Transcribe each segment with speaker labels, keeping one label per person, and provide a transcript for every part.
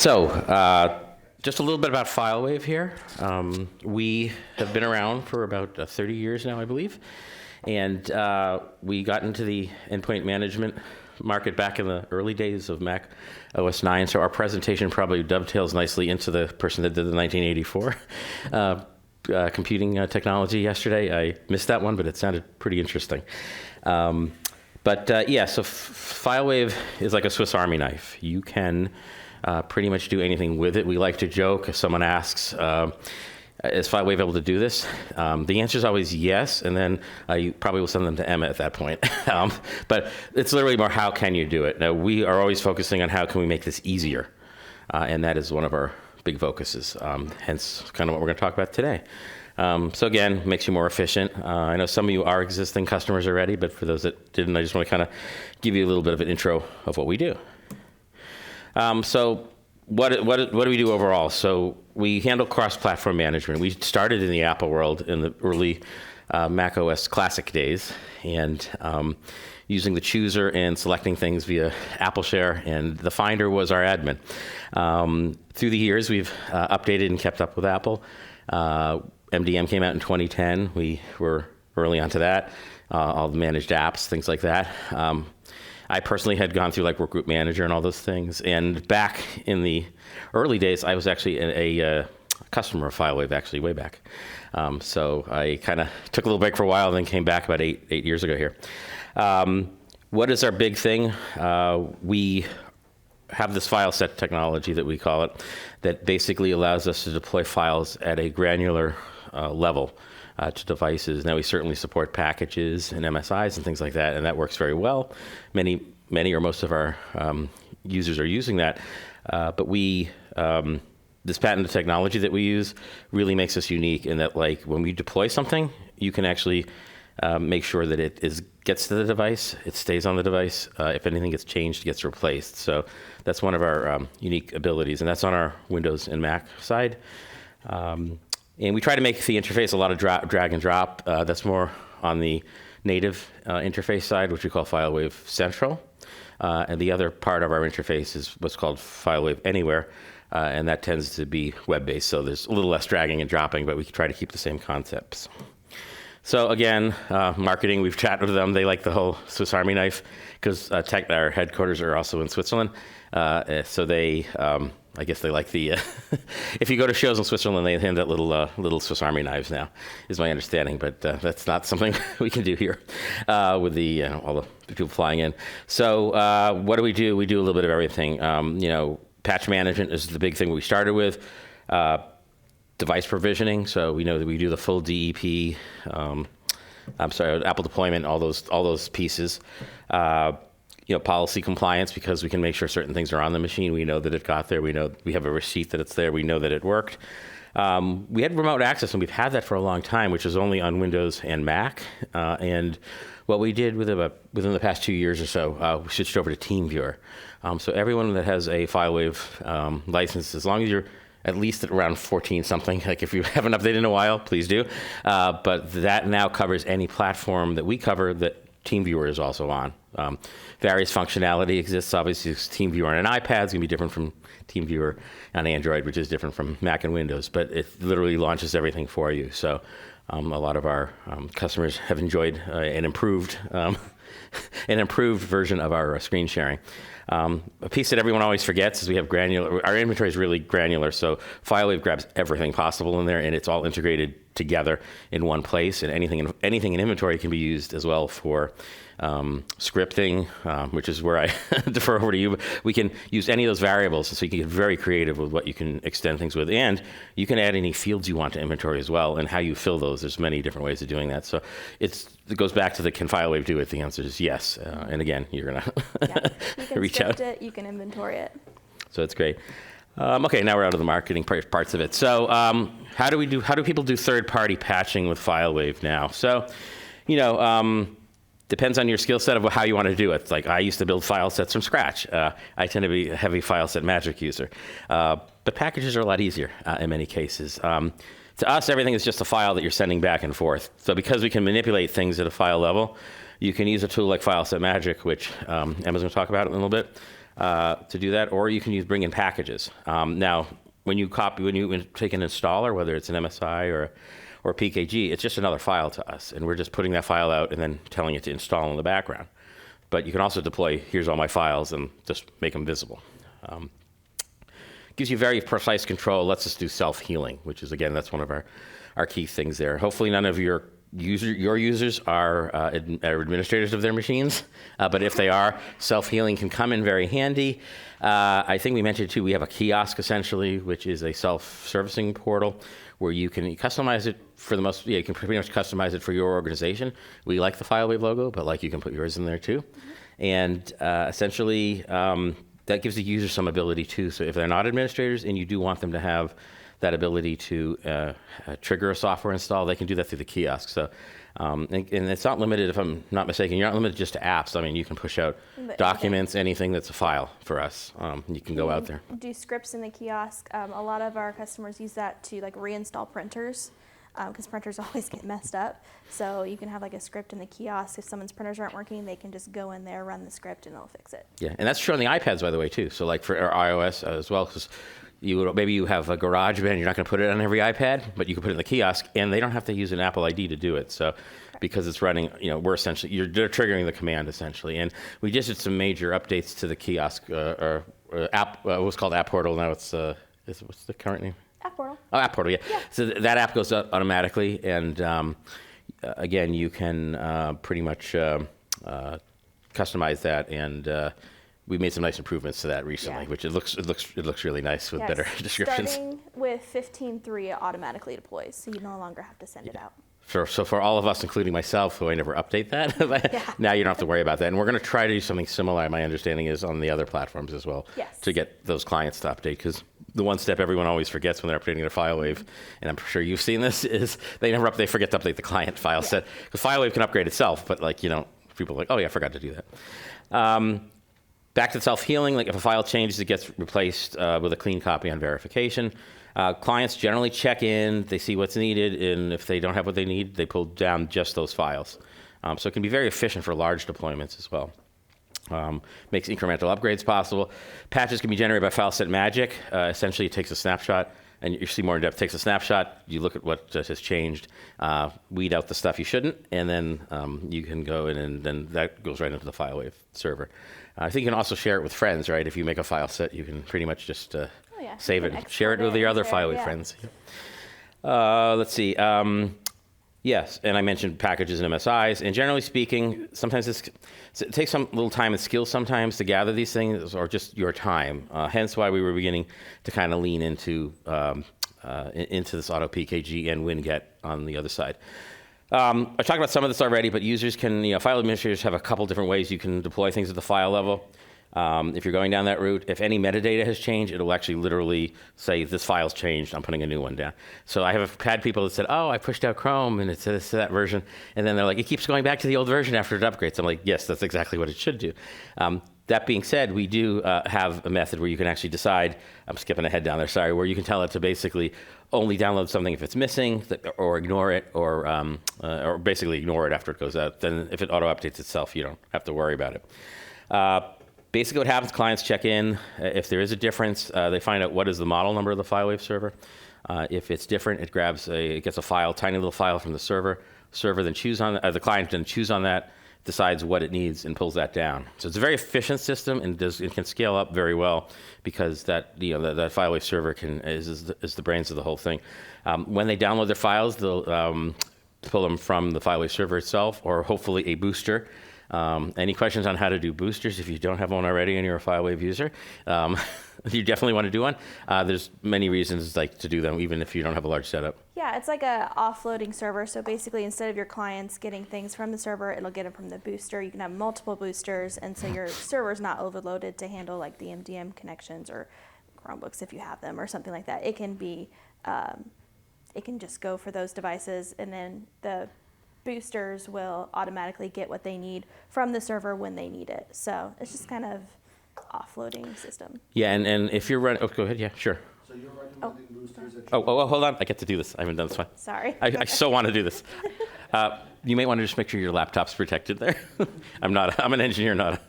Speaker 1: Just a little bit about FileWave here. We have been around for about 30 years now, I believe. And we got into the endpoint management market back in the early days of Mac OS 9. So our presentation probably dovetails nicely into the person that did the 1984 computing technology yesterday. I missed that one, but it sounded pretty interesting. So FileWave is like a Swiss Army knife. You can pretty much do anything with it. We like to joke if someone asks, is FileWave able to do this? The answer is always yes, and then you probably will send them to Emma at that point. But it's literally more, how can you do it? Now, we are always focusing on how can we make this easier, and that is one of our big focuses, hence kind of what we're going to talk about today. So again, makes you more efficient. I know some of you are existing customers already, but for those that didn't, I just want to kind of give you a little bit of an intro of what we do. So what do we do overall? So we handle cross-platform management. We started in the Apple world in the early Mac OS Classic days, and using the chooser and selecting things via Apple Share, and the Finder was our admin. Through the years, we've updated and kept up with Apple. MDM came out in 2010. We were early onto that. All the managed apps, things like that. I personally had gone through like Workgroup Manager and all those things. And back in the early days, I was actually a customer of FileWave, actually, way back. So I kind of took a little break for a while and then came back about eight years ago here. What is our big thing? We have this file set technology that we call it that basically allows us to deploy files at a granular level to devices. Now, we certainly support packages and MSIs and things like that, and that works very well. Many or most of our users are using that, but this patented technology that we use really makes us unique in that, like, when we deploy something, you can actually make sure that it gets to the device, it stays on the device. If anything gets changed, it gets replaced. So that's one of our unique abilities, and that's on our Windows and Mac side. And we try to make the interface a lot of drag and drop. That's more on the native interface side, which we call FileWave Central. And the other part of our interface is what's called FileWave Anywhere, and that tends to be web-based. So there's a little less dragging and dropping, but we try to keep the same concepts. So again, marketing, we've chatted with them. They like the whole Swiss Army knife because our headquarters are also in Switzerland. So they, I guess they like the, if you go to shows in Switzerland, they hand out little Swiss Army knives now, is my understanding. But that's not something we can do here with all the people flying in. So what do? We do a little bit of everything. Patch management is the big thing we started with. Device provisioning, so we know that we do the full DEP, Apple deployment, all those pieces. Policy compliance, because we can make sure certain things are on the machine. We know that it got there. We know we have a receipt that it's there. We know that it worked. We had remote access, and we've had that for a long time, which is only on Windows and Mac. And what we did within the past 2 years or so, we switched over to TeamViewer. So everyone that has a FileWave license, as long as you're at least at around 14 something. Like if you haven't updated in a while, please do. But that now covers any platform that we cover that TeamViewer is also on. Various functionality exists. Obviously, TeamViewer on an iPad is going to be different from TeamViewer on Android, which is different from Mac and Windows. But it literally launches everything for you. So a lot of our customers have enjoyed an improved version of our screen sharing. A piece that everyone always forgets is we have granular. Our inventory is really granular, so FileWave grabs everything possible in there, and it's all integrated together in one place. And anything in inventory can be used as well for scripting, which is where I defer over to you. But we can use any of those variables, so you can get very creative with what you can extend things with, and you can add any fields you want to inventory as well, and how you fill those. There's many different ways of doing that. So it goes back to can FileWave do it? The answer is yes. And again, you're gonna reach out.
Speaker 2: You can inventory it.
Speaker 1: So it's great. Okay, now we're out of the marketing parts of it. So how do people do third-party patching with FileWave now? So, depends on your skill set of how you want to do it. Like I used to build file sets from scratch. I tend to be a heavy file set magic user. But packages are a lot easier in many cases. To us, everything is just a file that you're sending back and forth. So because we can manipulate things at a file level, you can use a tool like File Set Magic, which Emma's going to talk about in a little bit. to do that, or you can bring in packages. Now, when you take an installer, whether it's an MSI or PKG, it's just another file to us, and we're just putting that file out and then telling it to install in the background. But you can also deploy, here's all my files, and just make them visible. Gives you very precise control, lets us do self-healing, which is, again, that's one of our key things there. Hopefully none of your users are administrators of their machines, but if they are, self-healing can come in very handy. I think we mentioned too, we have a kiosk essentially, which is a self-servicing portal where you can customize it for the most, you can pretty much customize it for your organization. We like the FileWave logo, but like you can put yours in there too. And essentially, that gives the user some ability too. So if they're not administrators and you do want them to have that ability to trigger a software install, they can do that through the kiosk. So, and it's not limited, if I'm not mistaken, you're not limited just to apps. I mean, you can push out documents, anything that's a file for us. You can go out there.
Speaker 2: Do scripts in the kiosk. A lot of our customers use that to like reinstall printers, because printers always get messed up. So you can have like a script in the kiosk. If someone's printers aren't working, they can just go in there, run the script, and it'll fix it.
Speaker 1: Yeah, and that's true on the iPads, by the way, too. So like for our iOS as well, because maybe you have a GarageBand, you're not going to put it on every iPad, but you can put it in the kiosk, and they don't have to use an Apple ID to do it. So because it's running, we're essentially, they're triggering the command essentially. And we just did some major updates to the kiosk app. It was called App Portal. Now it's what's the current name?
Speaker 2: App Portal.
Speaker 1: Oh, App Portal, yeah. So that app goes out automatically, and again, you can pretty much customize that, and we made some nice improvements to that recently, which it looks really nice with better descriptions.
Speaker 2: Starting with 15.3, it automatically deploys, so you no longer have to send it out.
Speaker 1: Sure. So for all of us, including myself, who I never update that, now you don't have to worry about that. And we're going to try to do something similar, my understanding is, on the other platforms as well, to get those clients to update. Because the one step everyone always forgets when they're updating their FileWave, and I'm sure you've seen this, is they forget to update the client file set. Because FileWave can upgrade itself, but people are like, oh yeah, I forgot to do that. Back to self-healing, like if a file changes, it gets replaced with a clean copy on verification. Clients generally check in, they see what's needed, and if they don't have what they need, they pull down just those files. So it can be very efficient for large deployments as well. Makes incremental upgrades possible. Patches can be generated by file set magic. Essentially, it takes a snapshot, and you see more in depth, takes a snapshot, you look at what has changed, weed out the stuff you shouldn't, and then you can go in, and then that goes right into the FileWave server. I think you can also share it with friends, right? If you make a file set, you can pretty much just save it, share it with your other FileWave friends. Let's see. Yes, and I mentioned packages and MSIs, and generally speaking, sometimes it takes some little time and skill sometimes to gather these things, or just your time. Hence why we were beginning to kind of lean into this AutoPKG and WinGet on the other side. I talked about some of this already, but users can, file administrators have a couple different ways you can deploy things at the file level. If you're going down that route, if any metadata has changed, it'll actually literally say, this file's changed, I'm putting a new one down. So I have had people that said, oh, I pushed out Chrome, and it's that version. And then they're like, it keeps going back to the old version after it upgrades. I'm like, yes, that's exactly what it should do. That being said, we do have a method where you can actually decide, I'm skipping ahead down there, sorry, where you can tell it to basically only download something if it's missing, or ignore it, or basically ignore it after it goes out. Then if it auto-updates itself, you don't have to worry about it. Basically what happens, clients check in. If there is a difference, they find out what is the model number of the FileWave server. If it's different, it gets a file, tiny little file from the server. Then the client then choose on that, decides what it needs, and pulls that down. So it's a very efficient system, and it can scale up very well because that FileWave server is the brains of the whole thing. When they download their files, they'll pull them from the FileWave server itself, or hopefully a booster. Any questions on how to do boosters? If you don't have one already and you're a FileWave user, you definitely want to do one. There's many reasons to do them, even if you don't have a large setup.
Speaker 2: Yeah, it's like a offloading server. So basically, instead of your clients getting things from the server, it'll get them from the booster. You can have multiple boosters, and so your server's not overloaded to handle like the MDM connections or Chromebooks if you have them or something like that. It can be, it can just go for those devices, and then the boosters will automatically get what they need from the server when they need it. So it's just kind of offloading system. Yeah,
Speaker 1: and if you're running, go ahead, yeah, sure.
Speaker 3: So you're recommending boosters that
Speaker 1: hold on, I get to do this. I haven't done this one.
Speaker 2: Sorry.
Speaker 1: I so want to do this. You may want to just make sure your laptop's protected there. I'm an engineer, not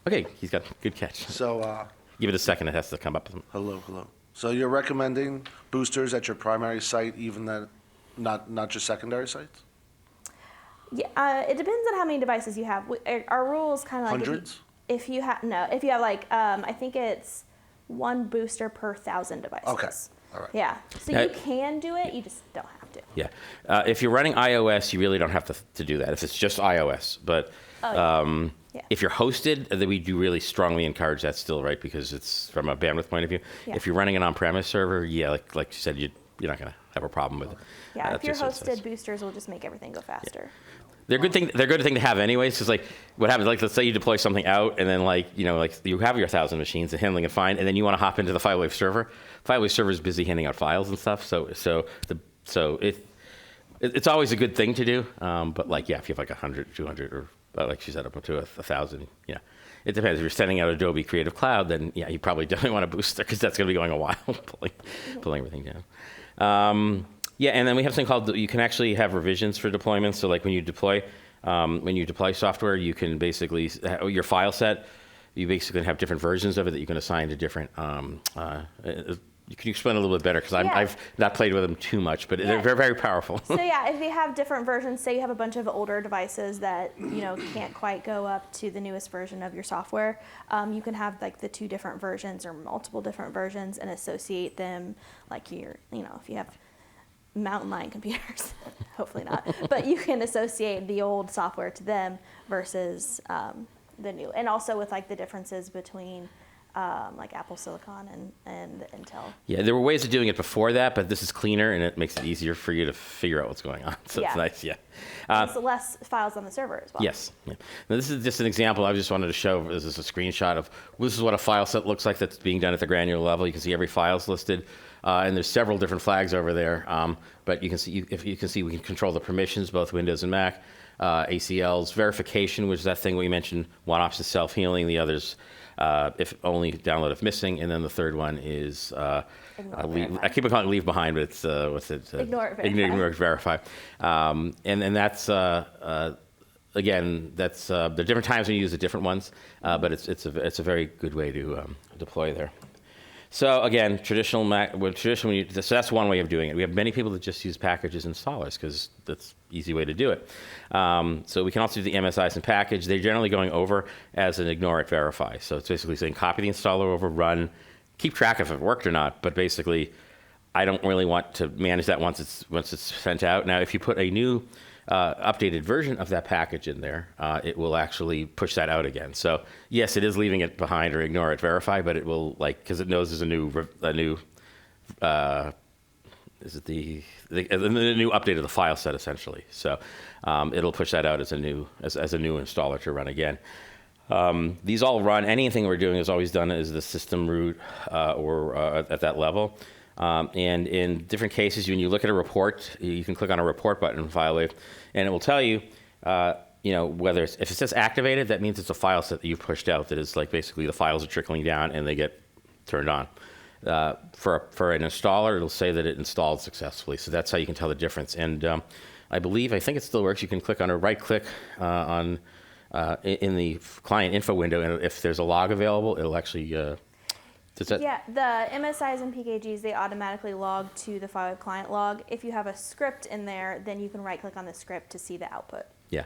Speaker 1: Okay, he's got good catch.
Speaker 3: So,
Speaker 1: Give it a second, it has to come up.
Speaker 3: hello. So you're recommending boosters at your primary site, even that, not just secondary sites?
Speaker 2: Yeah, it depends on how many devices you have. Our rule is kind of like
Speaker 3: Hundreds?
Speaker 2: if you have like I think it's 1 booster per 1,000 devices.
Speaker 3: Okay, all right.
Speaker 2: Yeah, so you can do it, you just don't have to.
Speaker 1: Yeah. If you're running iOS, you really don't have to do that if it's just iOS. But
Speaker 2: Yeah.
Speaker 1: if you're hosted, then we do really strongly encourage that still, right? Because it's from a bandwidth point of view.
Speaker 2: Yeah.
Speaker 1: If you're running an on-premise server, yeah, like you said, you're not going to have a problem with it.
Speaker 2: Yeah, if you're
Speaker 1: just what it says.
Speaker 2: hosted, boosters will just make everything go faster.
Speaker 1: They're good thing. They're a good thing to have anyways. Because like, what happens? Like, let's say you deploy something out, and then like you have your 1,000 machines and handling it fine, and then you want to hop into the FileWave server. FileWave server is busy handing out files and stuff. So it's always a good thing to do. But like, yeah, if you have like 100, 200, or like she said, up to 1,000, yeah. It depends. If you're sending out Adobe Creative Cloud, then yeah, you probably definitely want a booster because that's going to be going a while, pulling everything down. Yeah, and then we have something called, you can actually have revisions for deployments. So like when you deploy software, you can basically, your file set, you basically have different versions of it that you can assign to different, can you explain a little bit better? Because
Speaker 2: Yeah.
Speaker 1: I've not played with them too much, but
Speaker 2: Yeah.
Speaker 1: they're very, very powerful.
Speaker 2: So yeah, if you have different versions, say you have a bunch of older devices that can't quite go up to the newest version of your software, you can have like the 2 different versions or multiple different versions and associate them like if you have mountain lion computers, hopefully not, but you can associate the old software to them versus the new, and also with like the differences between like Apple Silicon and the Intel.
Speaker 1: Yeah, there were ways of doing it before that, but this is cleaner and it makes it easier for you to figure out what's going on. So
Speaker 2: Yeah.
Speaker 1: it's nice, yeah.
Speaker 2: It's less files on the server as well.
Speaker 1: Yes. Yeah. Now this is just an example I just wanted to show. This is a screenshot of, this is what a file set looks like that's being done at the granular level. You can see every file's listed, and there's several different flags over there. But you can see, we can control the permissions, both Windows and Mac, ACLs, verification, which is that thing we mentioned. One option is self-healing, the other's if only download if missing, and then the third one is I keep on calling it leave behind, but it's what's it?
Speaker 2: Ignore it, verify.
Speaker 1: Ignore it, verify. And that's again, that's the different times when you use the different ones, but it's a very good way to deploy there. So again, traditional Mac, so that's one way of doing it. We have many people that just use packages installers because that's an easy way to do it. So we can also do the MSIs and package. They're generally going over as an ignore it, verify. So it's basically saying copy the installer over, run, keep track of if it worked or not. But basically, I don't really want to manage that once it's sent out. Now, if you put a new updated version of that package in there, it will actually push that out again. So yes, it is leaving it behind or ignore it, verify, but it will because it knows there's a new is it the new update of the file set essentially. So it'll push that out as a new installer to run again. These all run. Anything we're doing is always done as the system root or at that level. And in different cases, when you look at a report, you can click on a report button in FileWave, and it will tell you, whether if it says activated, that means it's a file set that you've pushed out. That is like basically the files are trickling down and they get turned on. For an installer, it'll say that it installed successfully. So that's how you can tell the difference. And I think it still works. You can click on a right click in the client info window, and if there's a log available, it'll actually.
Speaker 2: Yeah, the MSIs and PKGs, they automatically log to the FileWave client log. If you have a script in there, then you can right-click on the script to see the output.
Speaker 1: Yeah.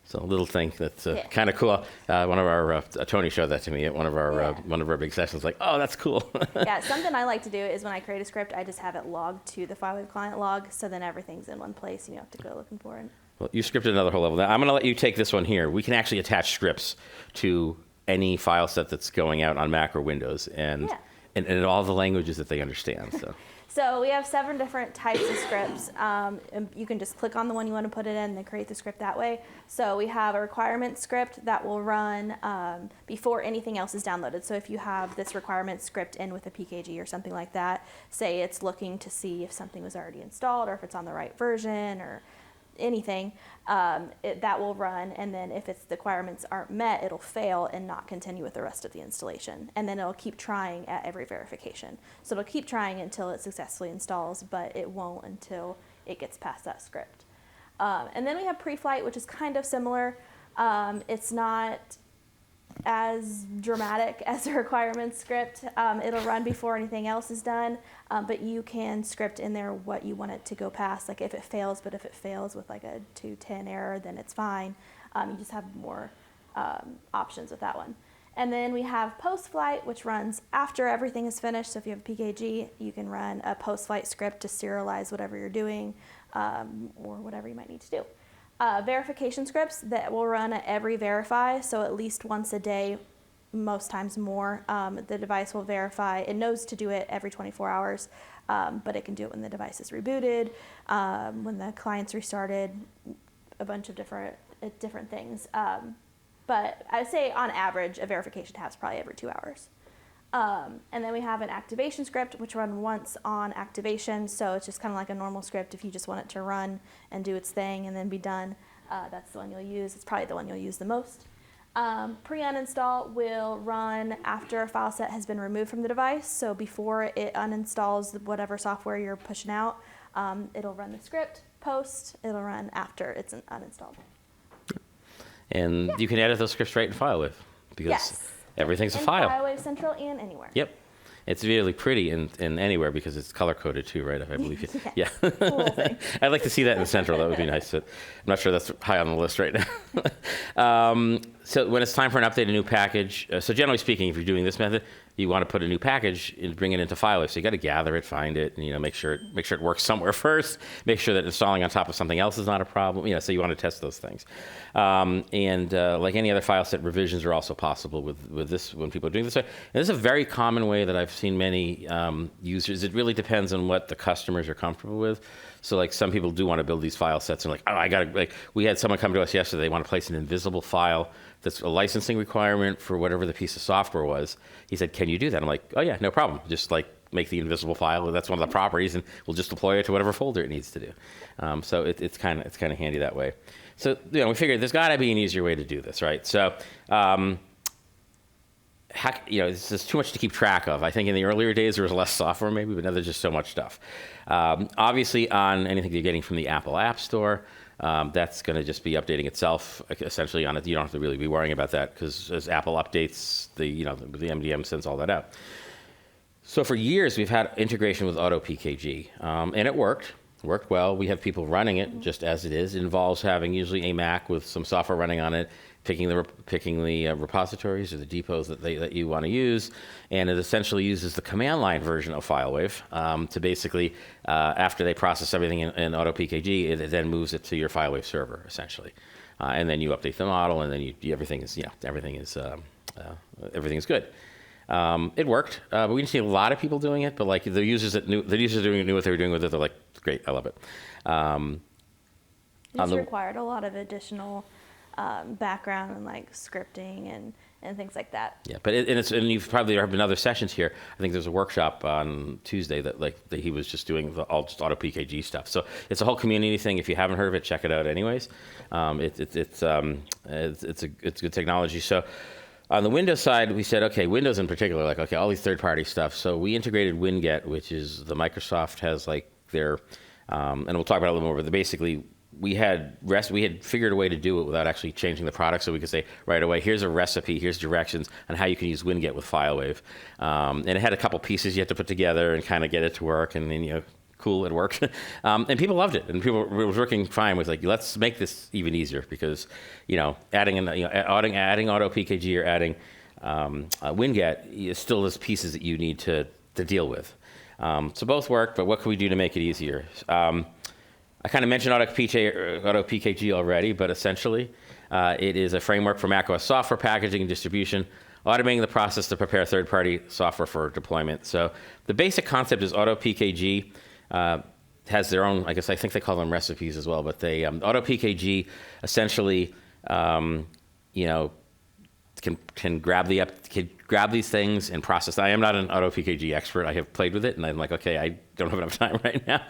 Speaker 1: So a little thing that's kind of cool. One of our Tony showed that to me at one of our big sessions. Like, oh, that's cool.
Speaker 2: Yeah, something I like to do is when I create a script, I just have it logged to the FileWave client log, so then everything's in one place, and you don't have to go looking for it.
Speaker 1: Well, you scripted another whole level. Now, I'm going to let you take this one here. We can actually attach scripts to any file set that's going out on Mac or Windows, and in all the languages that they understand. So.
Speaker 2: So we have 7 different types of scripts. And you can just click on the one you want to put it in and then create the script that way. So we have a requirement script that will run before anything else is downloaded. So if you have this requirement script in with a PKG or something like that, say it's looking to see if something was already installed or if it's on the right version or anything, that will run, and then if the requirements aren't met, it'll fail and not continue with the rest of the installation. And then it'll keep trying at every verification. So it'll keep trying until it successfully installs, but it won't until it gets past that script. And then we have pre-flight, which is kind of similar. It's not as dramatic as a requirements script. It'll run before anything else is done, but you can script in there what you want it to go past, like if it fails, but if it fails with like a 210 error, then it's fine. You just have more options with that one. And then we have post-flight, which runs after everything is finished. So if you have a PKG, you can run a post-flight script to serialize whatever you're doing or whatever you might need to do. Verification scripts that will run at every verify, so at least once a day, most times more. The device will verify. It knows to do it every 24 hours, but it can do it when the device is rebooted, when the client's restarted, a bunch of different things. But I'd say on average, a verification task probably every 2 hours. And then we have an activation script, which runs once on activation. So it's just kind of like a normal script. If you just want it to run and do its thing and then be done, that's the one you'll use. It's probably the one you'll use the most. Pre-uninstall will run after a file set has been removed from the device. So before it uninstalls whatever software you're pushing out, it'll run the script. Post, it'll run after it's uninstalled.
Speaker 1: And you can edit those scripts right in FileWave because
Speaker 2: Yes.
Speaker 1: everything's a
Speaker 2: In
Speaker 1: file.
Speaker 2: FileWave Central and anywhere.
Speaker 1: Yep. It's really pretty in anywhere because it's color coded too, right? I believe. Yeah.
Speaker 2: Cool thing.
Speaker 1: I'd like to see that in Central. That would be nice. But I'm not sure that's high on the list right now. So when it's time for an update, a new package. So generally speaking, if you're doing this method, you want to put a new package and bring it into FileWave. So you got to gather it, find it, and make sure it works somewhere first. Make sure that installing on top of something else is not a problem. So you want to test those things. And like any other file set, revisions are also possible with this when people are doing this. And this is a very common way that I've seen many users. It really depends on what the customers are comfortable with. So like some people do want to build these file sets and like, oh, I got to, like we had someone come to us yesterday, they want to place an invisible file that's a licensing requirement for whatever the piece of software was. He said, can you do that? I'm like, oh yeah, no problem. Just like make the invisible file. That's one of the properties and we'll just deploy it to whatever folder it needs to do. So it's kind of handy that way. So, we figured there's got to be an easier way to do this, right? So, this is too much to keep track of. I think in the earlier days there was less software maybe, but now there's just so much stuff. Obviously on anything you're getting from the Apple App Store, that's going to just be updating itself essentially on it. You don't have to really be worrying about that because as Apple updates, the MDM sends all that out. So for years we've had integration with AutoPKG, and it worked well. We have people running it just as it is. It involves having usually a Mac with some software running on it, picking the repositories or the depots that you want to use, and it essentially uses the command line version of FileWave to basically, after they process everything in AutoPKG, it then moves it to your FileWave server essentially, and then you update the model, and then everything is good. It worked, but we didn't see a lot of people doing it. But like the users doing it knew what they were doing with it. They're like, great, I love it.
Speaker 2: It's required a lot of additional background and like scripting and things like that.
Speaker 1: Yeah, but and you've probably there have been other sessions here. I think there's a workshop on Tuesday that he was just doing just AutoPKG stuff. So it's a whole community thing. If you haven't heard of it, check it out. Anyways, it's good technology. So. On the Windows side, we said, okay, Windows in particular, like, okay, all these third-party stuff. So we integrated WinGet, which is the Microsoft has like their, and we'll talk about it a little more, but basically we had figured a way to do it without actually changing the product. So we could say right away, here's a recipe, here's directions on how you can use WinGet with FileWave. And it had a couple pieces you had to put together and kind of get it to work, and then, cool, it worked. And people loved it. And it was working fine with like, let's make this even easier because, adding AutoPKG or adding WinGet still has pieces that you need to deal with. So both work, but what can we do to make it easier? I kind of mentioned AutoPKG already, but essentially it is a framework for macOS software packaging and distribution, automating the process to prepare third-party software for deployment. So the basic concept is AutoPKG has their own, I think they call them recipes as well, but they, AutoPKG essentially, can grab these things and process. I am not an AutoPKG expert. I have played with it, and I'm like, okay, I don't have enough time right now.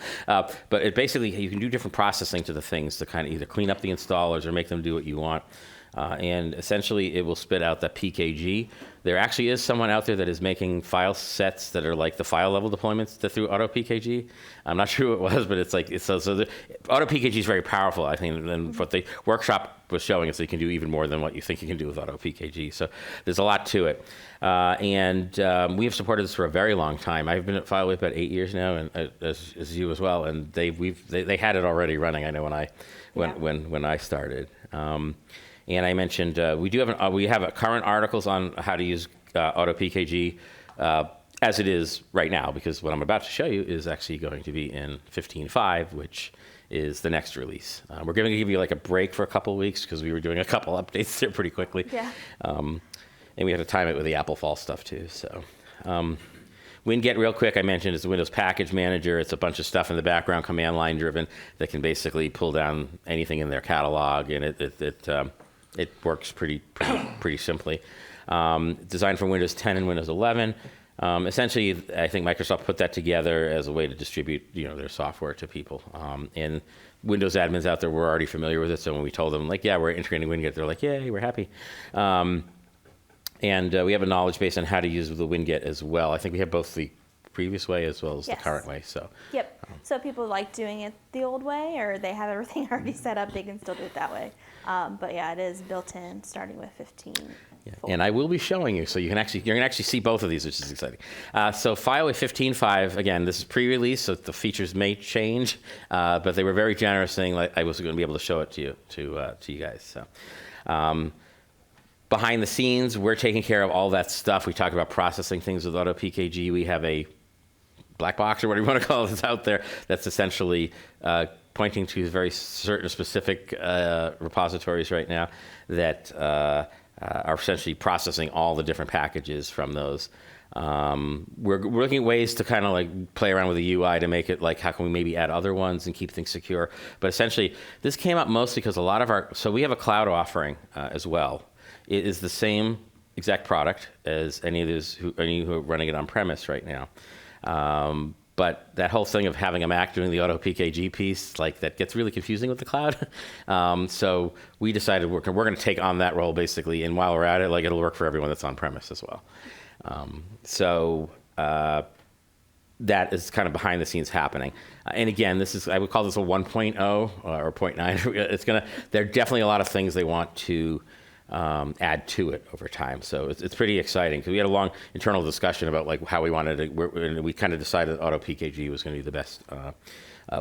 Speaker 1: But it basically, you can do different processing to the things to kind of either clean up the installers or make them do what you want. And essentially, it will spit out the PKG. There actually is someone out there that is making file sets that are like the file level deployments that through AutoPKG. I'm not sure who it was, but it's like AutoPKG is very powerful. I think, and what the workshop was showing us, you can do even more than what you think you can do with AutoPKG. So there's a lot to it, and we have supported this for a very long time. I've been at FileWave about 8 years now, and as you as well. And they had it already running. I know when I started. And I mentioned we have current articles on how to use AutoPKG as it is right now, because what I'm about to show you is actually going to be in 15.5, which is the next release. We're going to give you like a break for a couple of weeks because we were doing a couple updates there pretty quickly.
Speaker 2: Yeah.
Speaker 1: And we have to time it with the Apple Fall stuff too. So. WinGet, real quick, I mentioned, is the Windows Package Manager. It's a bunch of stuff in the background, command line driven, that can basically pull down anything in their catalog, and it works pretty simply. Designed for Windows 10 and Windows 11. Essentially, I think Microsoft put that together as a way to distribute, their software to people. And Windows admins out there were already familiar with it, so when we told them, like, yeah, we're integrating WinGet, they're like, yay, we're happy. And we have a knowledge base on how to use the WinGet as well. I think we have both the previous way as well as the current way. So.
Speaker 2: Yep. So if people like doing it the old way, or they have everything already set up, they can still do it that way. But yeah, it is built in, starting with 15.
Speaker 1: Yeah. And I will be showing you, so you're gonna actually see both of these, which is exciting. So FileWave 15.5, again, this is pre-release, so the features may change, but they were very generous, saying like I was going to be able to show it to you guys. So. Behind the scenes, we're taking care of all that stuff. We talk about processing things with AutoPKG. We have a black box, or whatever you want to call it, that's out there that's essentially pointing to very certain specific repositories right now that are essentially processing all the different packages from those. We're looking at ways to kind of like play around with the UI to make it like, how can we maybe add other ones and keep things secure? But essentially, this came up mostly because a lot of so we have a cloud offering as well. It is the same exact product as any who are running it on premise right now. But that whole thing of having a Mac doing the AutoPKG piece, like, that gets really confusing with the cloud. So we decided we're going to take on that role basically, and while we're at it, like, it'll work for everyone that's on premise as well. That is kind of behind the scenes happening. And again, I would call this a 1.0 or 0.9. There are definitely a lot of things they want to add to it over time. So it's pretty exciting, because we had a long internal discussion about like how we wanted to, and we kind of decided AutoPKG was going to be the best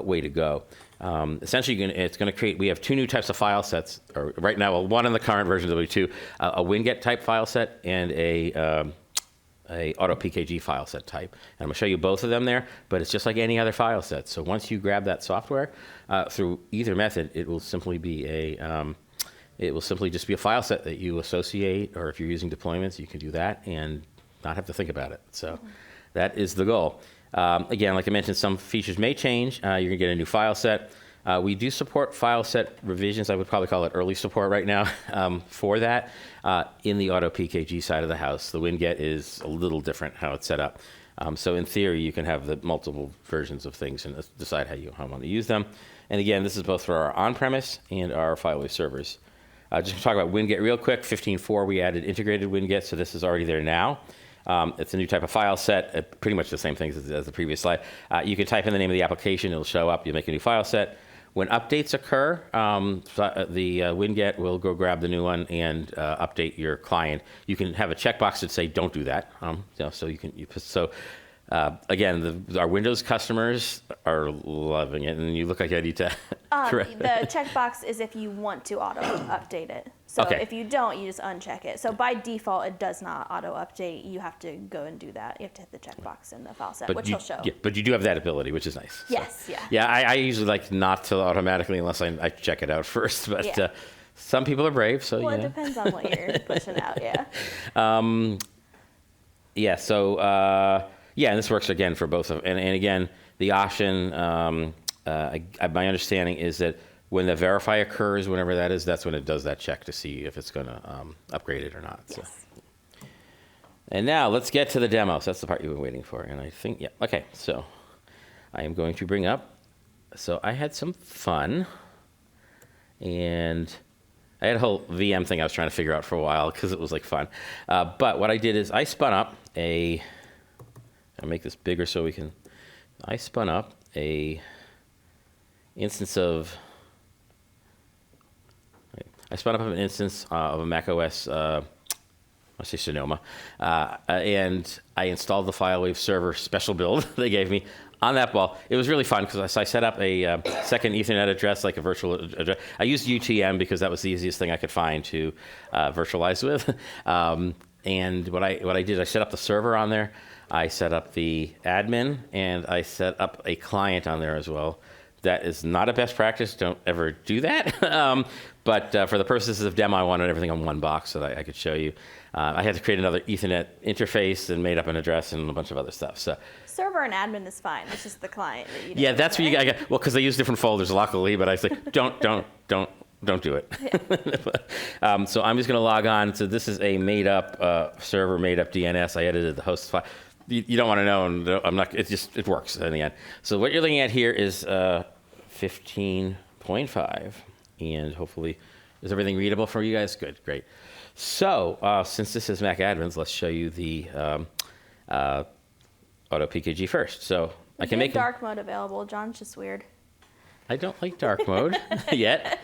Speaker 1: way to go. Essentially, it's going to create, we have two new types of file sets, or right now, one in the current version, there'll be two, a WinGet type file set and a AutoPKG file set type. And I'm going to show you both of them there, but it's just like any other file set. So once you grab that software through either method, it will simply just be a file set that you associate, or if you're using deployments, you can do that and not have to think about it. So that is the goal. Again, like I mentioned, some features may change. You're going to get a new file set. We do support file set revisions. I would probably call it early support right now for that in the AutoPKG side of the house. The WinGet is a little different how it's set up. So in theory, you can have the multiple versions of things and decide how you want to use them. And again, this is both for our on-premise and our FileWave servers. Just to talk about WinGet real quick, 15.4, we added integrated WinGet, so this is already there now. It's a new type of file set, pretty much the same things as the previous slide. You can type in the name of the application, it'll show up, you make a new file set. When updates occur, the WinGet will go grab the new one and update your client. You can have a checkbox that say, don't do that. Again, our Windows customers are loving it, and you look like I need to correct.
Speaker 2: The checkbox is if you want to auto-update it. So if you don't, you just uncheck it. So by default, it does not auto-update. You have to go and do that. You have to hit the checkbox in the file set, which will show.
Speaker 1: Yeah, but you do have that ability, which is nice.
Speaker 2: Yes,
Speaker 1: so, yeah. I usually like not to automatically unless I check it out first. But some people are brave, so
Speaker 2: it depends on what you're pushing out,
Speaker 1: and this works again for both of them. And again, the option, my understanding is that when the verify occurs, whenever that is, that's when it does that check to see if it's going to upgrade it or not.
Speaker 2: Yes.
Speaker 1: So. And now let's get to the demo. So that's the part you've been waiting for. And I think, okay. So I am going to bring up. So I had some fun. And I had a whole VM thing I was trying to figure out for a while because it was like fun. But what I did is I spun up I'll make this bigger so we can, I spun up a instance of, an instance of a Mac OS, I say Sonoma, and I installed the FileWave server special build they gave me on that ball. It was really fun because I set up a second Ethernet address, like a virtual address. I used UTM because that was the easiest thing I could find to virtualize with. And what I did, I set up the server on there. I set up the admin, and I set up a client on there as well. That is not a best practice. Don't ever do that. But for the purposes of demo, I wanted everything on one box so that I could show you. I had to create another Ethernet interface and made up an address and a bunch of other stuff. So
Speaker 2: Server and admin is fine. It's just the client that you.
Speaker 1: Yeah, that's where you got. Well, because they use different folders luckily, but I was like, don't do it.
Speaker 2: Yeah.
Speaker 1: So I'm just going to log on. So this is a made-up server, made-up DNS. I edited the host file. You don't want to know, and I'm not. It works in the end. So what you're looking at here is 15.5, and hopefully, is everything readable for you guys? Good, great. So since this is Mac admins, let's show you the AutoPKG first. So I can make
Speaker 2: dark mode available. John's just weird.
Speaker 1: I don't like dark mode yet.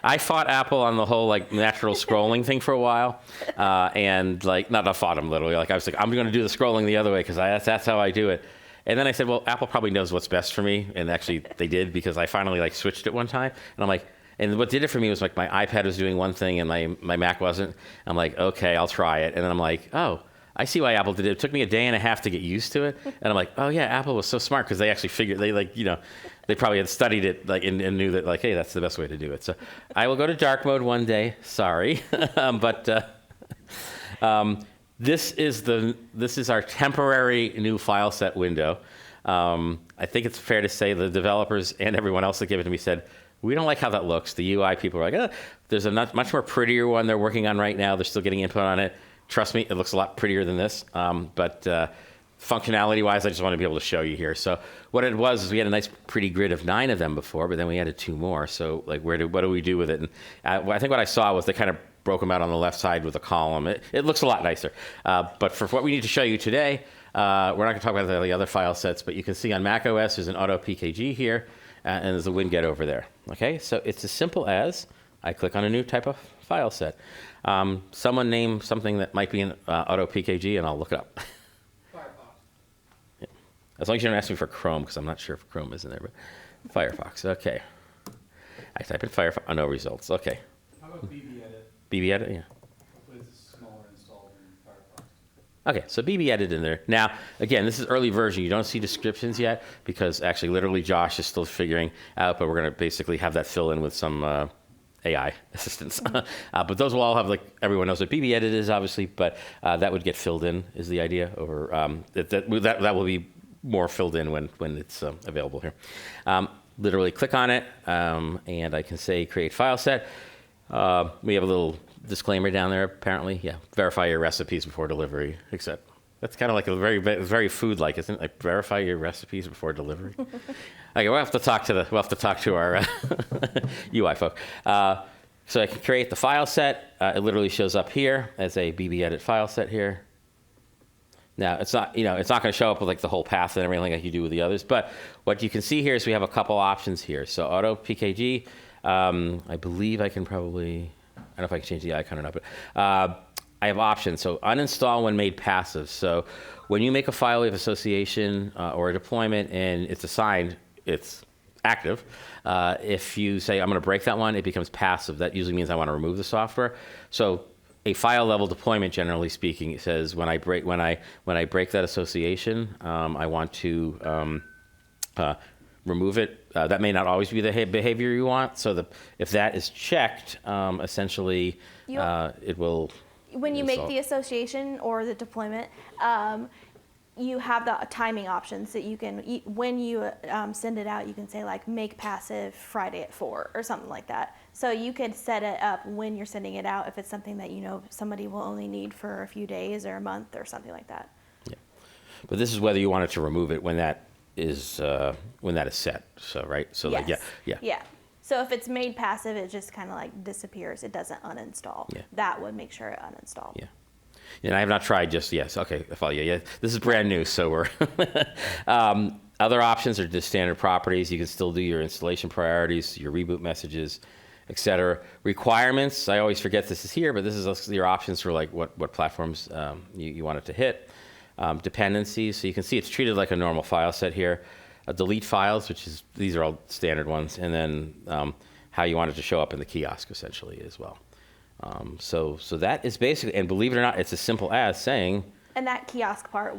Speaker 1: I fought Apple on the whole like natural scrolling thing for a while, and like not I fought them literally. Like I was like, I'm going to do the scrolling the other way because that's how I do it. And then I said, well, Apple probably knows what's best for me, and actually they did because I finally like switched it one time, and I'm like, and what did it for me was like my iPad was doing one thing and my Mac wasn't. I'm like, okay, I'll try it, and then I'm like, oh. I see why Apple did it. It took me a day and a half to get used to it, and I'm like, oh yeah, Apple was so smart because they actually figured they probably had studied it like and knew that like, hey, that's the best way to do it. So I will go to dark mode one day. Sorry, but this is our temporary new file set window. I think it's fair to say the developers and everyone else that gave it to me said, we don't like how that looks. The UI people are like, oh, there's a much more prettier one they're working on right now. They're still getting input on it. Trust me, it looks a lot prettier than this, but functionality-wise, I just want to be able to show you here. So what it was is we had a nice, pretty grid of 9 of them before, but then we added 2 more. So like, what do we do with it? And I think what I saw was they kind of broke them out on the left side with a column. It looks a lot nicer. But for what we need to show you today, we're not going to talk about the other file sets, but you can see on Mac OS there's an AutoPKG here, and there's a WinGet over there. Okay, so it's as simple as I click on a new type of file set. Someone name something that might be in AutoPKG, and I'll look it up.
Speaker 4: Firefox.
Speaker 1: Yeah. As long as you don't ask me for Chrome, because I'm not sure if Chrome is in there, but Firefox, okay. I type in Firefox, oh, no results, okay.
Speaker 4: How about BBEdit?
Speaker 1: BBEdit, yeah.
Speaker 4: Hopefully it's a smaller install than Firefox.
Speaker 1: Okay, so BBEdit in there. Now, again, this is early version. You don't see descriptions yet, because actually, literally, Josh is still figuring out, but we're going to basically have that fill in with some AI assistance. But those will all have, like, everyone knows what BBEdit is, obviously, but that would get filled in, is the idea. Or that will be more filled in when it's available here. Literally click on it, and I can say create file set. We have a little disclaimer down there, apparently. Yeah, verify your recipes before delivery, except that's kind of like a very food-like, isn't it? Like, verify your recipes before delivery. Okay, we'll have to talk to our UI folk. So I can create the file set. It literally shows up here as a BBEdit file set here. Now it's not going to show up with like the whole path and everything like you do with the others. But what you can see here is we have a couple options here. So AutoPKG, I believe I can probably, I don't know if I can change the icon or not, but I have options. So uninstall when made passive. So when you make a FileWave association or a deployment and it's assigned, it's active. If you say, I'm going to break that one, it becomes passive. That usually means I want to remove the software. So a file level deployment, generally speaking, it says when I break that association, I want to remove it. That may not always be the behavior you want. So if that is checked, essentially it will.
Speaker 2: When you make the association or the deployment, you have the timing options that you can, when you send it out, you can say like make passive Friday at 4 or something like that. So you could set it up when you're sending it out if it's something that you know somebody will only need for a few days or a month or something like that.
Speaker 1: Yeah, but this is whether you wanted to remove it when that is set. So right. So
Speaker 2: yes.
Speaker 1: like yeah.
Speaker 2: Yeah. So if it's made passive, it just kind of like disappears. It doesn't uninstall.
Speaker 1: Yeah.
Speaker 2: That would make sure it uninstalled.
Speaker 1: Yeah. And I have not tried just yes. Okay, I follow you. Yeah, this is brand new, so we're. Other options are just standard properties. You can still do your installation priorities, your reboot messages, etc. Requirements. I always forget this is here, but this is your options for like what platforms you want it to hit. Dependencies. So you can see it's treated like a normal file set here. Delete files, which is these are all standard ones, and then how you want it to show up in the kiosk essentially as well. So that is basically, and believe it or not, it's as simple as saying.
Speaker 2: And that kiosk part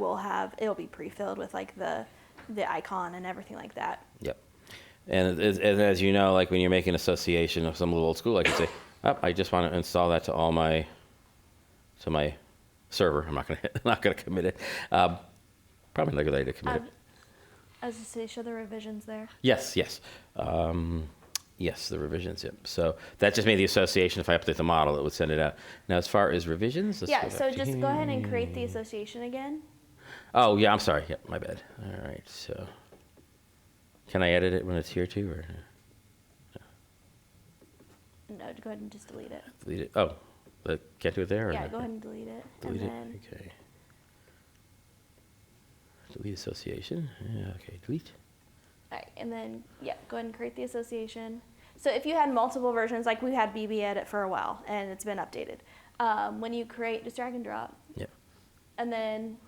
Speaker 2: it'll be pre-filled with like the icon and everything like that.
Speaker 1: Yep. And as you know, like when you're making association of some little old school, I can say, oh, I just want to install that to my server. I'm not gonna commit it. Probably not ready to commit it.
Speaker 2: As I say, show the revisions there.
Speaker 1: Yes. Yes, the revisions. Yep. So that just made the association. If I update the model, it would send it out. Now, as far as revisions, let's
Speaker 2: Yeah.
Speaker 1: go
Speaker 2: So
Speaker 1: back to
Speaker 2: just
Speaker 1: here.
Speaker 2: go ahead and create the association again.
Speaker 1: Oh yeah, I'm sorry. Yep, my bad. All right. So, can I edit it when it's here too, or
Speaker 2: No, go ahead and just delete it.
Speaker 1: delete it? Oh, can't do it there. Or
Speaker 2: Yeah,
Speaker 1: no?
Speaker 2: go ahead and delete it.
Speaker 1: Delete
Speaker 2: and
Speaker 1: it.
Speaker 2: then
Speaker 1: Okay. Delete association. Yeah. Okay. Delete.
Speaker 2: All right, and then, yeah, go ahead and create the association. So if you had multiple versions, like we had BB Edit for a while, and it's been updated. When you create, just drag and drop,
Speaker 1: Yep.
Speaker 2: and then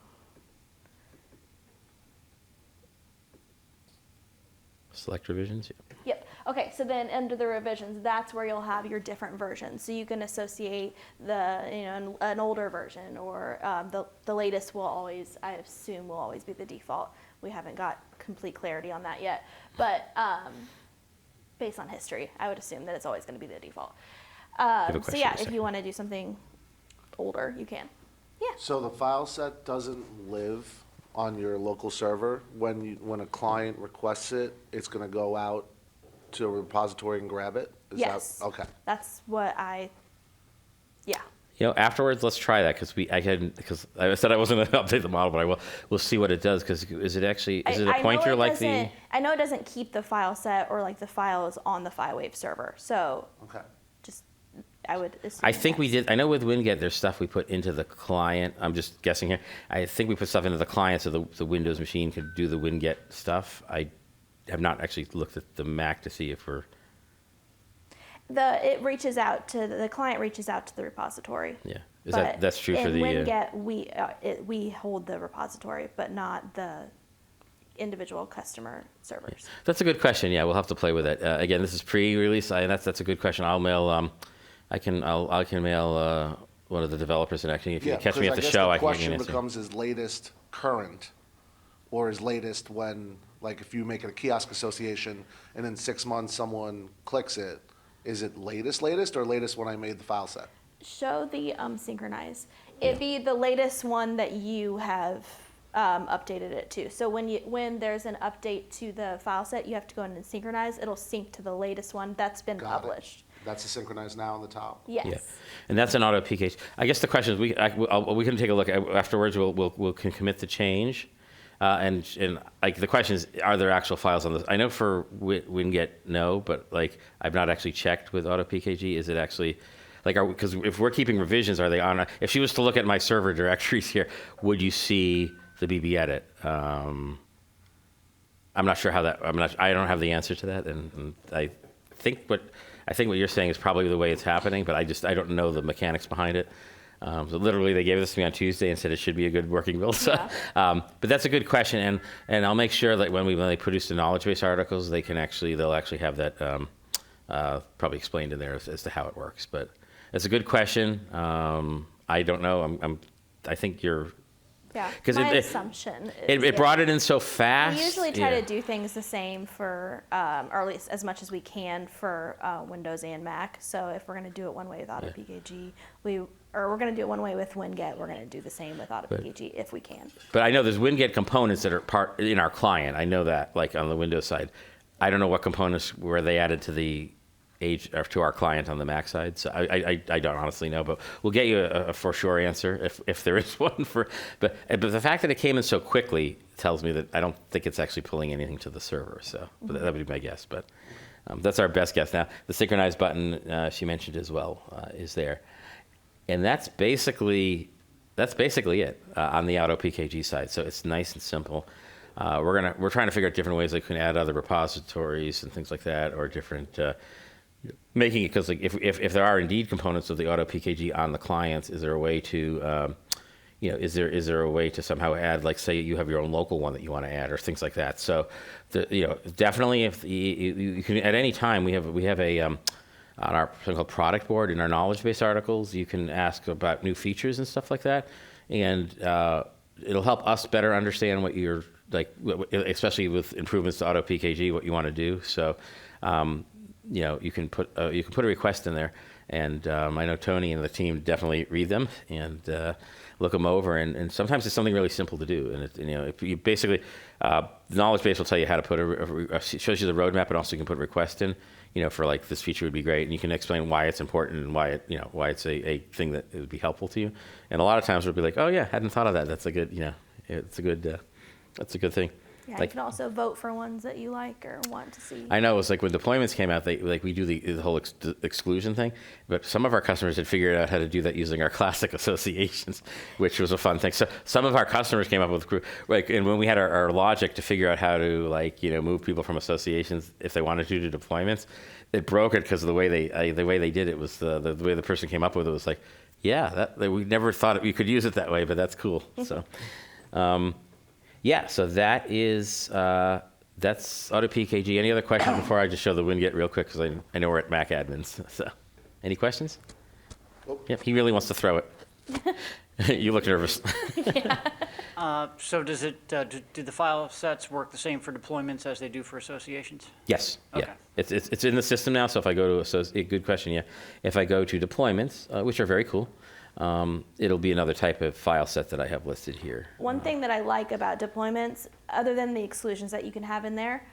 Speaker 1: Select revisions. Yep.
Speaker 2: yep. Okay, so then under the revisions, that's where you'll have your different versions. So you can associate an older version, or the latest will always, I assume, will always be the default. We haven't got complete clarity on that yet, but based on history, I would assume that it's always going to be the default.
Speaker 1: have a
Speaker 2: So
Speaker 1: question
Speaker 2: yeah,
Speaker 1: in a
Speaker 2: if
Speaker 1: second.
Speaker 2: you want to do something older, you can. Yeah.
Speaker 3: So the file set doesn't live on your local server. When a client requests it, it's going to go out to a repository and grab it? Is
Speaker 2: Yes.
Speaker 3: that, okay.
Speaker 2: That's what yeah.
Speaker 1: Afterwards, let's try that because I said I wasn't going to update the model, but we'll see what it does. Because is it a
Speaker 2: I know
Speaker 1: pointer
Speaker 2: it
Speaker 1: like the?
Speaker 2: doesn't- I know it doesn't keep the file set or like the file is on the FileWave server. So
Speaker 3: Okay.
Speaker 2: just, I would assume.
Speaker 1: I think we
Speaker 2: yes.
Speaker 1: did. I know with WinGet, there's stuff we put into the client. I'm just guessing here. I think we put stuff into the client so the Windows machine could do the WinGet stuff. I have not actually looked at the Mac to see if we're.
Speaker 2: The client reaches out to the repository.
Speaker 1: Yeah.
Speaker 2: But
Speaker 1: That's true for the.
Speaker 2: In WinGet, we hold the repository, but not the individual customer servers.
Speaker 1: That's a good question. Yeah, we'll have to play with it. Again, this is pre-release. That's a good question. I'll mail. I can mail one of the developers, and actually, if you catch me at the show, I can give you an
Speaker 3: question
Speaker 1: answer.
Speaker 3: becomes, is latest current, or is latest when, like, if you make it a kiosk association, and in 6 months someone clicks it, is it latest, or latest when I made the file set?
Speaker 2: Show the synchronize. It'd be the latest one that you have updated it to. So when there's an update to the file set, you have to go in and synchronize. It'll sync to the latest one that's been
Speaker 3: Got it.
Speaker 2: published.
Speaker 3: That's a synchronized now on the top?
Speaker 2: Yes.
Speaker 1: Yeah, and that's an AutoPKG. I guess the question is, we can take a look afterwards. We'll can commit the change, and like the question is, are there actual files on this? I know for WinGet, no, but like I've not actually checked with AutoPKG. Is it actually like because if we're keeping revisions, are they on? If she was to look at my server directories here, would you see the BB edit? I'm not sure how that. I don't have the answer to that, and I think what you're saying is probably the way it's happening, but I don't know the mechanics behind it. So literally, they gave this to me on Tuesday and said it should be a good working build. So,
Speaker 2: Yeah.
Speaker 1: but that's a good question, and I'll make sure that when they produce the knowledge base articles, they'll actually have that probably explained in there as to how it works. But it's a good question. I don't know. I think you're.
Speaker 2: Yeah.
Speaker 1: 'Cause
Speaker 2: My
Speaker 1: it-
Speaker 2: assumption
Speaker 1: It
Speaker 2: is
Speaker 1: brought it in so fast.
Speaker 2: we usually try
Speaker 1: Yeah.
Speaker 2: to do things the same for, or at least as much as we can for Windows and Mac. So if we're going to do it one way with AutoPKG, we're going to do it one way with WinGet, we're going to do the same with AutoPKG if we can.
Speaker 1: But I know there's WinGet components that are part in our client. I know that, like on the Windows side. I don't know what components were they added to the or to our client on the Mac side. So I don't honestly know, but we'll get you a for sure answer if there is one but the fact that it came in so quickly tells me that I don't think it's actually pulling anything to the server. So but that would be my guess. But That's our best guess. Now, the synchronize button she mentioned as well is there. And that's basically it on the AutoPKG side. So it's nice and simple. We're trying to figure out different ways that we can add other repositories and things like that, or different making it, because like if there are indeed components of the AutoPKG on the clients, is there a way to is there a way to somehow add, like, say you have your own local one that you want to add, or things like that. So definitely, if you can at any time, we have a on our thing called product board in our knowledge base articles, you can ask about new features and stuff like that, and it'll help us better understand what you're like, especially with improvements to AutoPKG, what you want to do. So you can put a request in there, and I know Tony and the team definitely read them and look them over, and sometimes it's something really simple to do. And if you basically, the knowledge base will tell you how to put it shows you the roadmap, and also you can put a request in, for like, this feature would be great, and you can explain why it's important and why why it's a thing that it would be helpful to you. And a lot of times we'll be like, oh yeah, hadn't thought of that. That's a good, that's a good thing.
Speaker 2: Yeah,
Speaker 1: Like,
Speaker 2: you can also vote for ones that you like or want to see.
Speaker 1: I know, it was like when deployments came out, we do the whole exclusion thing, but some of our customers had figured out how to do that using our classic associations, which was a fun thing. So some of our customers came up with, and when we had our logic to figure out how to move people from associations if they wanted to deployments, it broke it because of the way they did it was the way the person came up with it was like, yeah, we never thought we could use it that way, but that's cool. So. Yeah, so that's AutoPKG. Any other questions before I just show the WinGet real quick, because I know we're at Mac admins. So, any questions?
Speaker 3: Oh.
Speaker 1: Yep, he really wants to throw it. You look nervous.
Speaker 5: So does it, do the file sets work the same for deployments as they do for associations?
Speaker 1: Yes.
Speaker 5: Okay.
Speaker 1: Yeah. It's in the system now. So if I go to good question. Yeah. If I go to deployments, which are very cool, it'll be another type of file set that I have listed here.
Speaker 2: One thing that I like about deployments, other than the exclusions that you can have in there,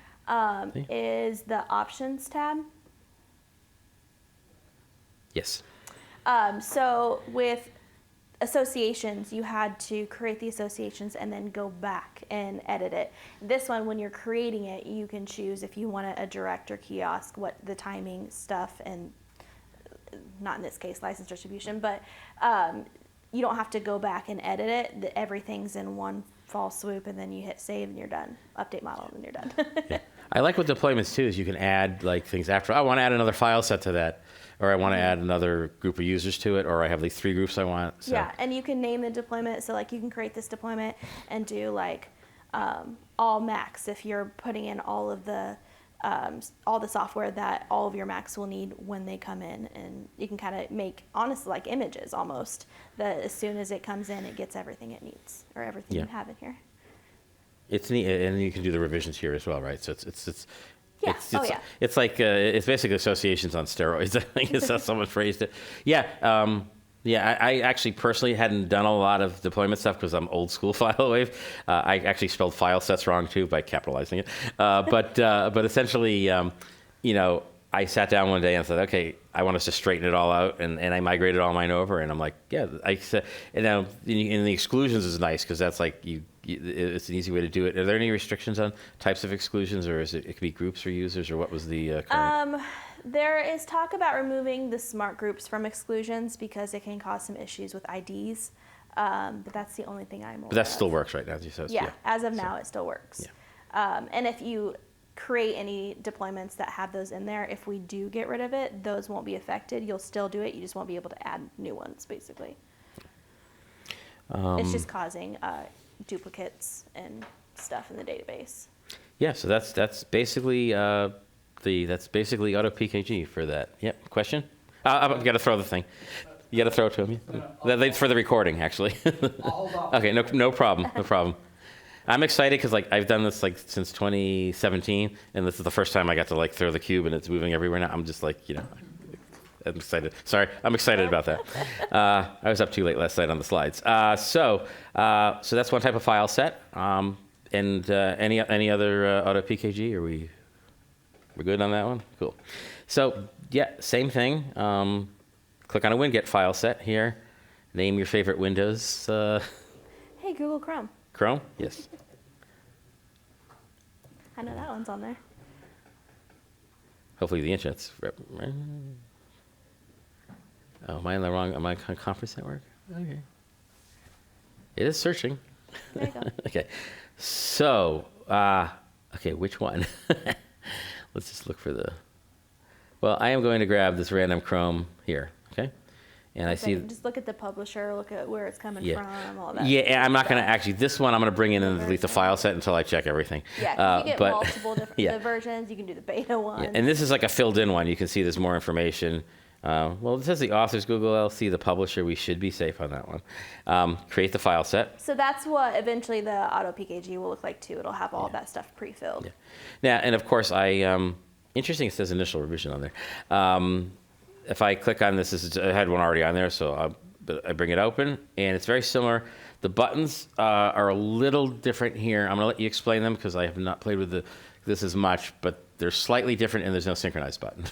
Speaker 2: is the options tab.
Speaker 1: Yes.
Speaker 2: So with associations, you had to create the associations and then go back and edit it. This one, when you're creating it, you can choose if you want a direct or kiosk, what the timing stuff, and not in this case license distribution, but you don't have to go back and edit it. Everything's in one fall swoop, and then you hit save and you're done. Update model and you're done.
Speaker 1: Yeah. I like with deployments too, is you can add like things after. I want to add another file set to that, or I want to add another group of users to it, or I have these 3 groups I want. So.
Speaker 2: Yeah, and you can name the deployment. So like you can create this deployment and do like all Macs if you're putting in all the software that all of your Macs will need when they come in, and you can kind of make, honestly, like images almost, that as soon as it comes in, it gets everything it needs, or everything you have in here.
Speaker 1: It's neat, and you can do the revisions here as well, right? So it's
Speaker 2: Yeah. Yeah.
Speaker 1: It's like it's basically associations on steroids. I think is how someone phrased it. Yeah. I actually personally hadn't done a lot of deployment stuff because I'm old school FileWave. I actually spelled file sets wrong too by capitalizing it. But essentially, I sat down one day and said, okay, I want us to straighten it all out, and I migrated all mine over, and I'm like, yeah, I said, and now in the exclusions is nice because that's like it's an easy way to do it. Are there any restrictions on types of exclusions, or is it could be groups or users, or what was the current?
Speaker 2: There is talk about removing the smart groups from exclusions because it can cause some issues with IDs, but that's the only thing I'm aware of.
Speaker 1: But that still works right now, as you said.
Speaker 2: Yeah, as of now, it still works.
Speaker 1: Yeah.
Speaker 2: And if you create any deployments that have those in there, if we do get rid of it, those won't be affected. You'll still do it. You just won't be able to add new ones, basically. It's just causing duplicates and stuff in the database.
Speaker 1: Yeah, so that's basically AutoPKG for that. Yep. Question? You got to throw the thing. You got to throw it to him. For the recording, actually.
Speaker 4: I'll hold off.
Speaker 1: Okay. No problem. No problem. I'm excited because I've done this since 2017, and this is the first time I got to throw the cube and it's moving everywhere now. I'm just I'm excited. Sorry, I'm excited about that. I was up too late last night on the slides. So that's one type of file set. And any other AutoPKG? We're good on that one? Cool. So yeah, same thing. Click on a WinGet file set here. Name your favorite Windows.
Speaker 2: Hey, Google Chrome.
Speaker 1: Chrome? Yes.
Speaker 2: I know that one's on there.
Speaker 1: Hopefully the internet's. Oh, am I in the wrong? Am I on conference network? Okay. It is searching.
Speaker 2: There you go.
Speaker 1: Okay. So, okay, which one? Let's just look for the. Well, I am going to grab this random Chrome here. Okay. And I see.
Speaker 2: Just look at the publisher, look at where it's coming
Speaker 1: Yeah.
Speaker 2: from, all that.
Speaker 1: Yeah, and I'm not going to
Speaker 2: stuff.
Speaker 1: actually. This one I'm going to bring in and delete the file set until I check everything.
Speaker 2: Yeah, 'cause you get
Speaker 1: but-
Speaker 2: multiple different
Speaker 1: yeah.
Speaker 2: the versions. You can do the beta one.
Speaker 1: Yeah, and this is like a filled-in one. You can see there's more information. Well, it says the author's Google LLC, the publisher. We should be safe on that one. Create the file set.
Speaker 2: So that's what eventually the AutoPKG will look like too. It'll have all that stuff pre-filled.
Speaker 1: Yeah. Now, and of course, interesting. It says initial revision on there. If I click on this, I had one already on there, so I bring it open, and it's very similar. The buttons are a little different here. I'm going to let you explain them because I have not played with this as much, but they're slightly different, and there's no synchronize button.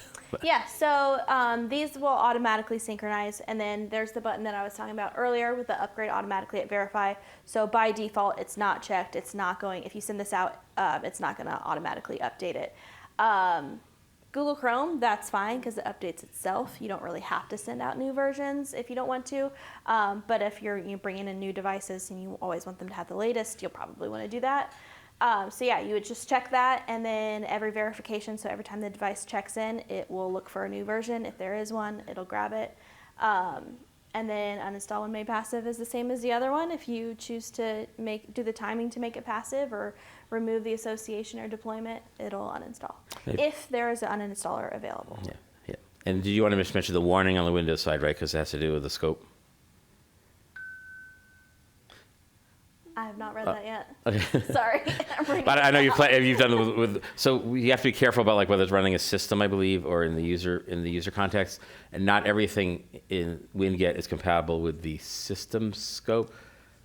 Speaker 2: Yeah, so these will automatically synchronize, and then there's the button that I was talking about earlier with the upgrade automatically at verify. So by default, it's not checked. It's not going, if you send this out, it's not going to automatically update it. Google Chrome, that's fine because it updates itself. You don't really have to send out new versions if you don't want to. But if you're bringing in new devices and you always want them to have the latest, you'll probably want to do that. So yeah, you would just check that, and then every verification, so every time the device checks in, it will look for a new version. If there is one, it'll grab it. And then uninstall when made passive is the same as the other one. If you choose to do the timing to make it passive or remove the association or deployment, it'll uninstall. If there is an uninstaller available.
Speaker 1: Yeah, yeah. And did you want to just mention the warning on the Windows side, right? Because it has to do with the scope.
Speaker 2: I have not read that yet.
Speaker 1: Okay.
Speaker 2: Sorry. I'm reading
Speaker 1: But I know
Speaker 2: it out.
Speaker 1: you've done it with. So you have to be careful about like whether it's running a system, I believe, or in the user context. And not everything in WinGet is compatible with the system scope.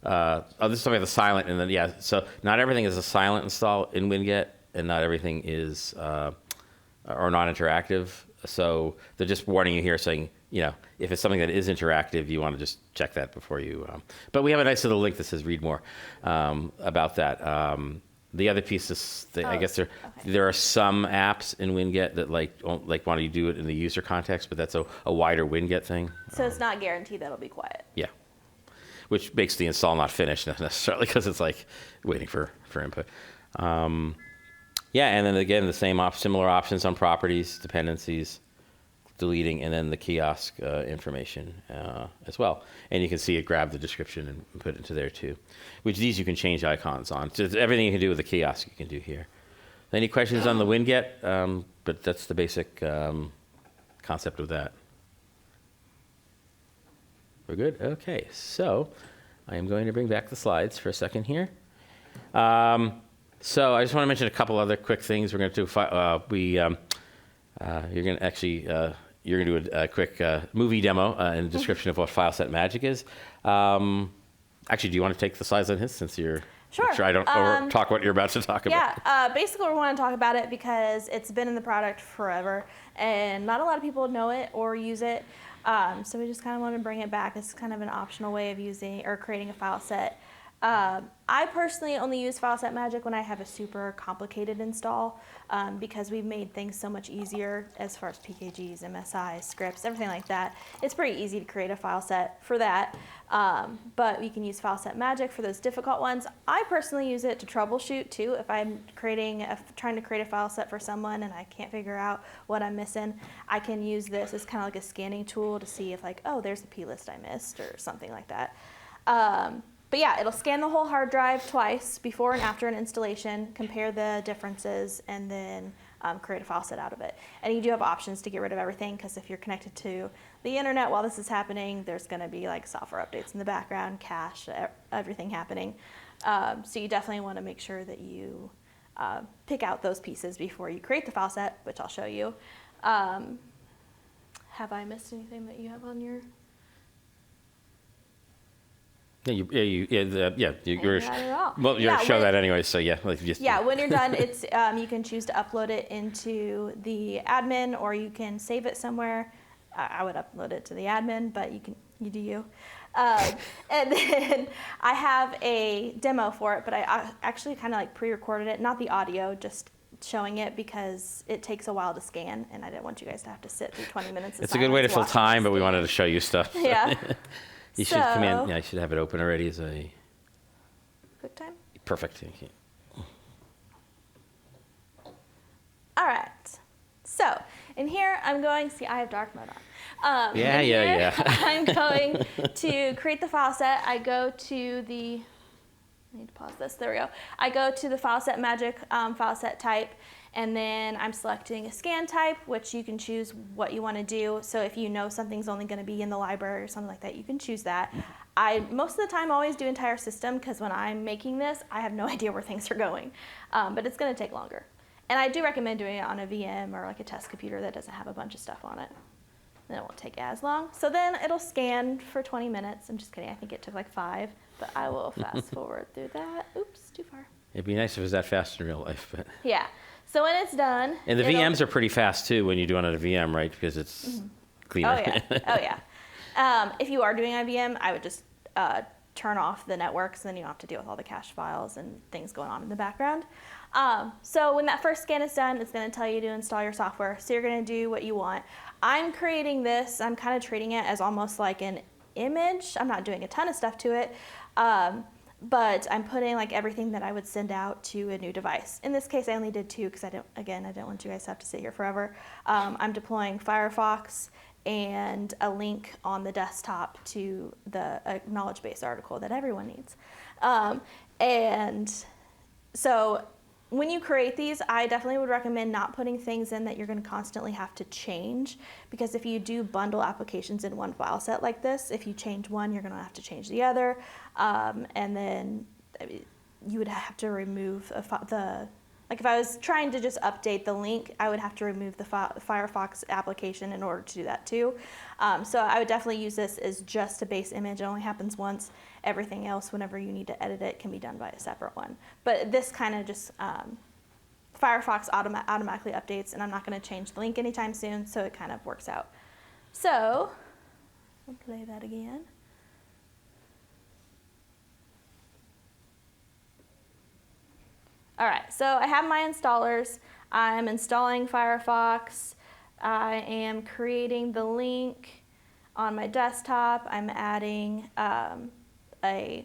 Speaker 1: This is talking about the silent, and then yeah. So not everything is a silent install in WinGet, and not everything is or non-interactive. So they're just warning you here, saying if it's something that is interactive, you want to just check that before you. But we have a nice little link that says read more about that. The other piece is, I guess there are some apps in WinGet that want to do it in the user context, but that's a wider WinGet thing.
Speaker 2: So it's not guaranteed that it'll be quiet.
Speaker 1: Yeah, which makes the install not finished necessarily because it's like waiting for input. Yeah, and then again, the same similar options on properties, dependencies, deleting, and then the kiosk information as well. And you can see it grab the description and put it into there too, which these you can change icons on. So everything you can do with the kiosk, you can do here. Any questions on the WinGet? But that's the basic concept of that. We're good? Okay, so I am going to bring back the slides for a second here. So I just want to mention a couple other quick things. We're going to do. You're going to actually you're going to do a quick movie demo and a description of what file set magic is. Actually, do you want to take the slides on his since you're?
Speaker 2: Sure.
Speaker 1: Make sure I don't over talk what you're about to talk about.
Speaker 2: Yeah, basically we want to talk about it because it's been in the product forever, and not a lot of people know it or use it. So we just kind of want to bring it back. It's kind of an optional way of using or creating a file set. I personally only use file set magic when I have a super complicated install because we've made things so much easier as far as PKGs, MSIs, scripts, everything like that. It's pretty easy to create a file set for that, but we can use file set magic for those difficult ones. I personally use it to troubleshoot too. If I'm trying to create a file set for someone and I can't figure out what I'm missing, I can use this as kind of like a scanning tool to see if there's a plist I missed or something like that. But yeah, it'll scan the whole hard drive twice before and after an installation, compare the differences, and then create a file set out of it. And you do have options to get rid of everything because if you're connected to the internet while this is happening, there's going to be software updates in the background, cache, everything happening. So you definitely want to make sure that you pick out those pieces before you create the file set, which I'll show you. Have I missed anything that you have on your...
Speaker 1: You're
Speaker 2: Not at all.
Speaker 1: well. You're
Speaker 2: Yeah,
Speaker 1: gonna show
Speaker 2: when-
Speaker 1: that anyway, so yeah.
Speaker 2: Yeah, when you're done, it's you can choose to upload it into the admin, or you can save it somewhere. I would upload it to the admin, but you do you. And then I have a demo for it, but I actually kind of pre-recorded it, not the audio, just showing it because it takes a while to scan, and I didn't want you guys to have to sit through 20 minutes of
Speaker 1: It's a good way to
Speaker 2: silence
Speaker 1: fill
Speaker 2: watching
Speaker 1: time,
Speaker 2: it
Speaker 1: but we
Speaker 2: scan.
Speaker 1: wanted to show you stuff.
Speaker 2: Yeah.
Speaker 1: You should come in.
Speaker 2: So-
Speaker 1: Yeah, I should have it open already as a
Speaker 2: QuickTime?
Speaker 1: perfect. Thank you.
Speaker 2: All right. So in here, I'm going, see, I have dark mode on.
Speaker 1: Yeah,
Speaker 2: in
Speaker 1: yeah,
Speaker 2: here,
Speaker 1: yeah.
Speaker 2: I'm going to create the file set. I go to the, I need to pause this, there we go. I go to the file set magic file set type, and then I'm selecting a scan type, which you can choose what you want to do. So if you know something's only going to be in the library or something like that, you can choose that. I, most of the time, always do entire system, because when I'm making this, I have no idea where things are going. But it's going to take longer. And I do recommend doing it on a VM or like a test computer that doesn't have a bunch of stuff on it. Then it won't take as long. So then it'll scan for 20 minutes. I'm just kidding, I think it took like 5, but I will fast forward through that. Oops, too far.
Speaker 1: It'd be nice if it was that fast in real life, but.
Speaker 2: Yeah, so when it's done.
Speaker 1: And the
Speaker 2: it'll-
Speaker 1: VMs are pretty fast too when you do it on a VM, right? Because it's cleaner.
Speaker 2: Oh yeah, oh yeah. If you are doing IBM, I would just turn off the networks, and then you don't have to deal with all the cache files and things going on in the background. So when that first scan is done, it's going to tell you to install your software. So you're going to do what you want. I'm creating this, I'm kind of treating it as almost like an image. I'm not doing a ton of stuff to it, but I'm putting like everything that I would send out to a new device. In this case, I only did 2 because I didn't want you guys to have to sit here forever. I'm deploying Firefox and a link on the desktop to the knowledge base article that everyone needs. And so when you create these, I definitely would recommend not putting things in that you're going to constantly have to change, because if you do bundle applications in one file set like this, if you change one, you're going to have to change the other, and then you would have to remove like if I was trying to just update the link, I would have to remove the Firefox application in order to do that too. So I would definitely use this as just a base image. It only happens once. Everything else, whenever you need to edit it, can be done by a separate one. But this kind of just, Firefox automatically updates, and I'm not going to change the link anytime soon, so it kind of works out. So, I'll play that again. All right, so I have my installers. I'm installing Firefox. I am creating the link on my desktop. I'm adding a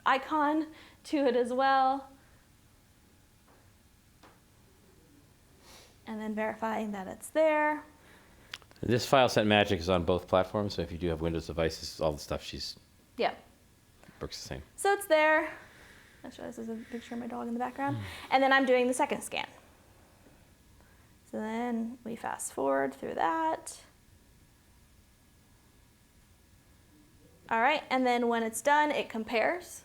Speaker 2: icon to it as well, and then verifying that it's there.
Speaker 1: This file set magic is on both platforms, so if you do have Windows devices, all the stuff
Speaker 2: Yep.
Speaker 1: works the same.
Speaker 2: So it's there. I just realized there's a picture of my dog in the background. And then I'm doing the second scan. So then we fast forward through that. All right, and then when it's done, it compares.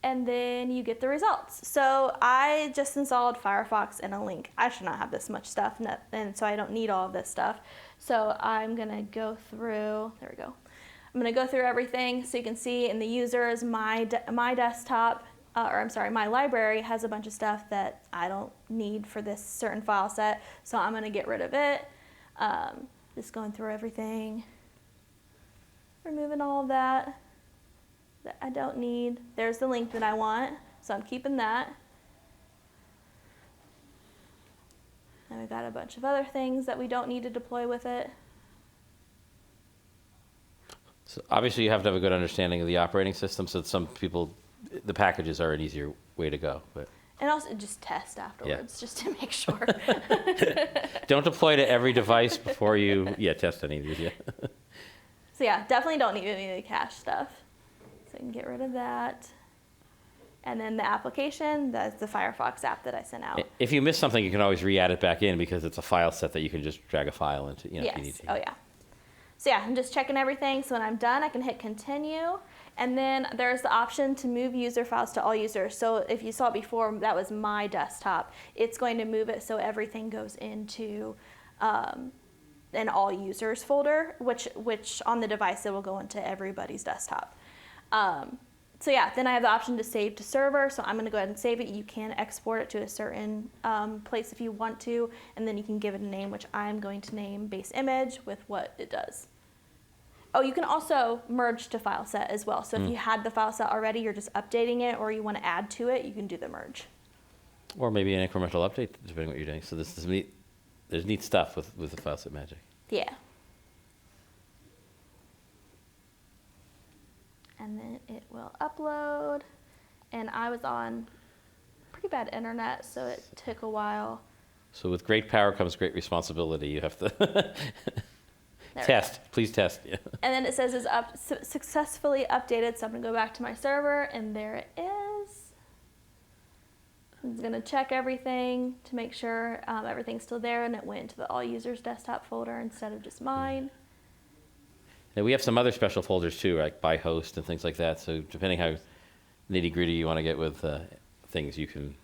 Speaker 2: And then you get the results. So I just installed Firefox and a link. I should not have this much stuff, and so I don't need all of this stuff. So I'm gonna go through, there we go. I'm gonna go through everything so you can see in the users, my desktop, my library has a bunch of stuff that I don't need for this certain file set. So I'm gonna get rid of it. Just going through everything. Removing all of that I don't need. There's the link that I want, so I'm keeping that. And we've got a bunch of other things that we don't need to deploy with it.
Speaker 1: So obviously, you have to have a good understanding of the operating system, so that some people, the packages are an easier way to go. But
Speaker 2: And also just test afterwards, just to make sure.
Speaker 1: don't deploy to every device before you test any of these. Yeah.
Speaker 2: So yeah, definitely don't need any of the cache stuff. So I can get rid of that. And then the application, that's the Firefox app that I sent out.
Speaker 1: If you miss something, you can always re-add it back in because it's a file set that you can just drag a file into, if you need
Speaker 2: Yes,
Speaker 1: to.
Speaker 2: oh yeah. So yeah, I'm just checking everything. So when I'm done, I can hit continue. And then there's the option to move user files to all users. So if you saw it before, that was my desktop. It's going to move it so everything goes into an all users folder, which on the device, it will go into everybody's desktop. So yeah, then I have the option to save to server. So I'm gonna go ahead and save it. You can export it to a certain place if you want to, and then you can give it a name, which I'm going to name base image with what it does. Oh, you can also merge to file set as well. So if you had the file set already, you're just updating it, or you wanna add to it, you can do the merge.
Speaker 1: Or maybe an incremental update, depending on what you're doing. So this is neat. There's neat stuff with the FileSet Magic.
Speaker 2: Yeah. And then it will upload. And I was on pretty bad internet, so it took a while.
Speaker 1: So with great power comes great responsibility. You have to
Speaker 2: There we
Speaker 1: test. Please test. Yeah.
Speaker 2: And then it says it's successfully updated, so I'm gonna go back to my server, and there it is. I'm gonna check everything to make sure everything's still there, and it went into the all users desktop folder instead of just mine.
Speaker 1: And we have some other special folders too, like by host and things like that. So depending how nitty gritty you want to get with things, you can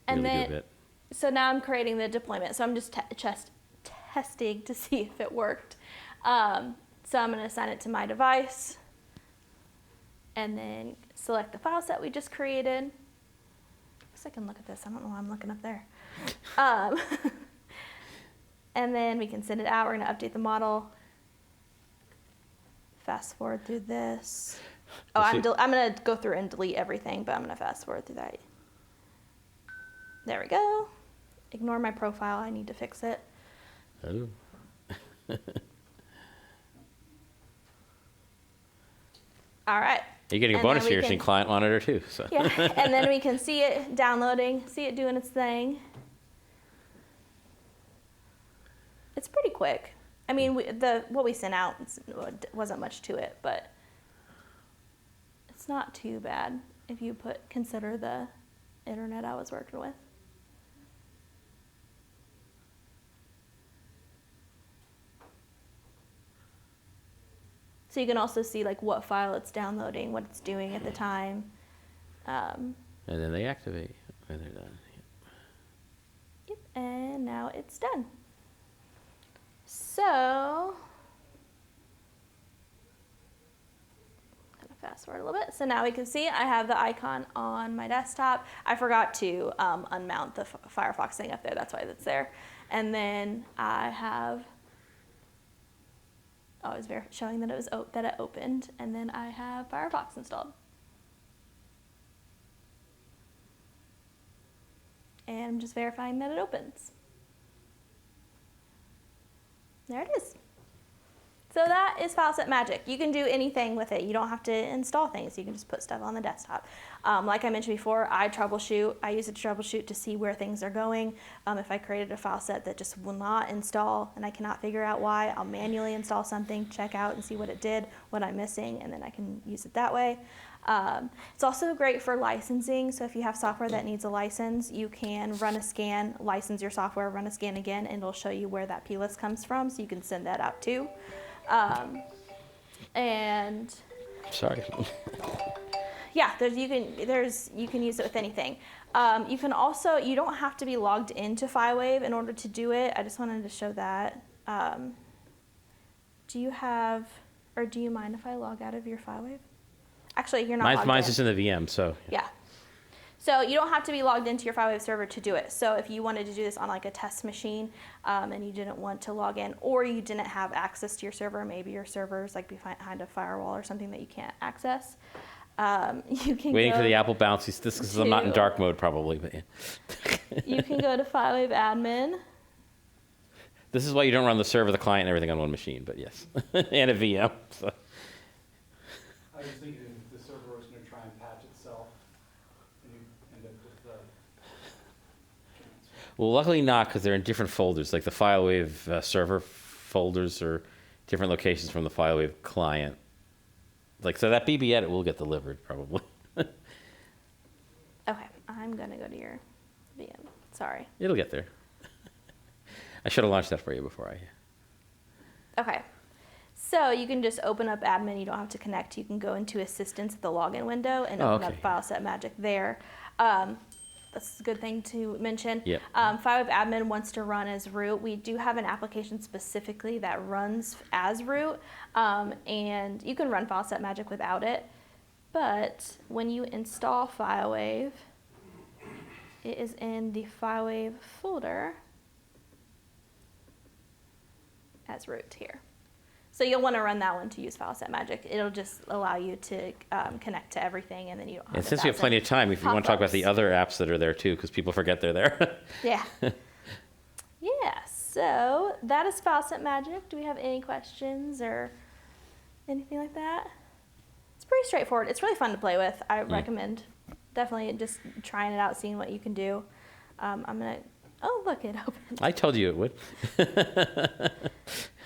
Speaker 2: And
Speaker 1: really do a
Speaker 2: then,
Speaker 1: bit.
Speaker 2: so now I'm creating the deployment. So I'm just testing to see if it worked. So I'm gonna assign it to my device, and then select the file set we just created. I guess I can look at this. I don't know why I'm looking up there. And then we can send it out. We're gonna update the model. Fast forward through this. Oh,
Speaker 1: Let's see.
Speaker 2: I'm gonna go through and delete everything, but I'm gonna fast forward through that. There we go. Ignore my profile. I need to fix it.
Speaker 1: Oh.
Speaker 2: All right.
Speaker 1: You're getting a
Speaker 2: And
Speaker 1: bonus
Speaker 2: then we
Speaker 1: here, seeing
Speaker 2: can-
Speaker 1: client monitor too. So.
Speaker 2: Yeah, and then we can see it downloading, see it doing its thing. It's pretty quick. I mean, what we sent out wasn't much to it, but it's not too bad if you consider the internet I was working with. So you can also see like what file it's downloading, what it's doing at the time.
Speaker 1: And then they activate when they're done.
Speaker 2: Yep, and now it's done. So, gonna fast forward a little bit. So now we can see I have the icon on my desktop. I forgot to unmount the Firefox thing up there. That's why that's there. And then I have. Oh, it was showing that it opened, and then I have Firefox installed. And I'm just verifying that it opens. There it is. So that is FileSet Magic. You can do anything with it. You don't have to install things. You can just put stuff on the desktop. Like I mentioned before, I troubleshoot. I use it to troubleshoot to see where things are going. If I created a file set that just will not install and I cannot figure out why, I'll manually install something, check out and see what it did, what I'm missing, and then I can use it that way. It's also great for licensing. So if you have software that needs a license, you can run a scan, license your software, run a scan again, and it'll show you where that plist comes from. So you can send that out too. And
Speaker 1: Sorry.
Speaker 2: yeah, you can use it with anything. You can also, you don't have to be logged into FileWave in order to do it. I just wanted to show that. Do you mind if I log out of your FileWave? Actually, you're not logged
Speaker 1: Mine's
Speaker 2: in.
Speaker 1: just in the VM, so.
Speaker 2: Yeah. So you don't have to be logged into your FileWave server to do it. So if you wanted to do this on like a test machine and you didn't want to log in, or you didn't have access to your server, maybe your server's like behind a firewall or something that you can't access, you can
Speaker 1: Waiting
Speaker 2: go
Speaker 1: for the Apple bounce. This is I'm not in
Speaker 2: to-
Speaker 1: dark mode probably, but yeah.
Speaker 2: You can go to FileWave admin.
Speaker 1: This is why you don't run the server, the client, and everything on one machine, but yes. And a VM. So.
Speaker 4: I was thinking if the server was gonna try and patch itself, and you end up with the.
Speaker 1: Well, luckily not, because they're in different folders. Like the FileWave server folders are different locations from the FileWave client. Like, so that BB edit will get delivered probably.
Speaker 2: Okay, I'm gonna go to your VM. Sorry.
Speaker 1: It'll get there. I should have launched that for you before I.
Speaker 2: Okay. So you can just open up admin. You don't have to connect. You can go into assistance at the login window and open
Speaker 1: okay.
Speaker 2: up FileSet Magic there. That's a good thing to mention.
Speaker 1: Yep.
Speaker 2: FileWave admin wants to run as root. We do have an application specifically that runs as root, and you can run FileSet Magic without it. But when you install FileWave, it is in the FileWave folder as root here. So you'll want to run that one to use FileSet Magic. It'll just allow you to connect to everything, and then you don't have
Speaker 1: And since we have plenty of time, if you want to talk about the other apps that are there too, because people forget they're there.
Speaker 2: Yeah. Yeah, so that is FileSet Magic. Do we have any questions or anything like that? It's pretty straightforward. It's really fun to play with. I recommend definitely just trying it out, seeing what you can do. I'm going to, oh, look, it opened.
Speaker 1: I told you it would.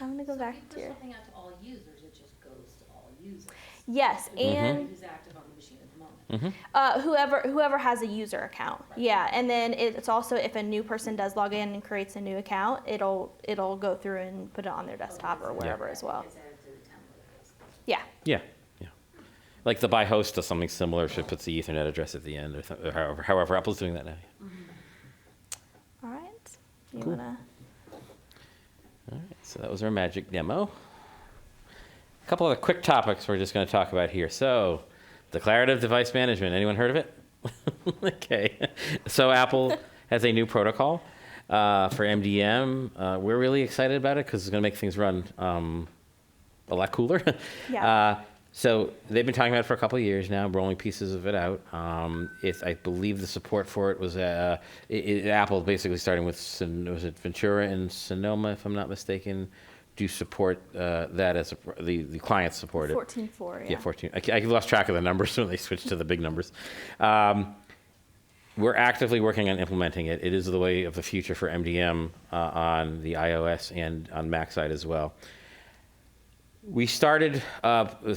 Speaker 2: I'm going to go back to
Speaker 6: Push
Speaker 2: your,
Speaker 6: something out to all users, it just goes to all users.
Speaker 2: yes, and
Speaker 6: Who's active on the machine at the moment.
Speaker 2: whoever has a user account. Yeah, and then it's also if a new person does log in and creates a new account, it'll go through and put it on their desktop or wherever as well.
Speaker 6: It's added to the template, basically.
Speaker 2: Yeah.
Speaker 1: Yeah, yeah. Like the by host does something similar. It puts the Ethernet address at the end, or however Apple's doing that now.
Speaker 2: All right. You wanna?
Speaker 1: All right, so that was our Magic demo. A couple of quick topics we're just going to talk about here. So, declarative device management. Anyone heard of it? Okay. So Apple has a new protocol for MDM. We're really excited about it because it's going to make things run a lot cooler.
Speaker 2: Yeah.
Speaker 1: So they've been talking about it for a couple of years now, rolling pieces of it out. I believe the support for it was Apple basically starting with was it Ventura and Sonoma, if I'm not mistaken, do support that as the clients support it.
Speaker 2: 14.4. Yeah.
Speaker 1: Yeah, 14. I lost track of the numbers when they switched to the big numbers. We're actively working on implementing it. It is the way of the future for MDM on the iOS and on Mac side as well. We started with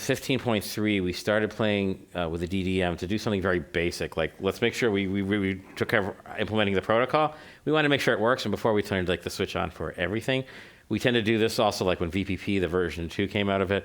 Speaker 1: 15.3. We started playing with the DDM to do something very basic. Like, let's make sure we took care of implementing the protocol. We want to make sure it works, and before we turned like the switch on for everything. We tend to do this also like when VPP, the version 2 came out of it.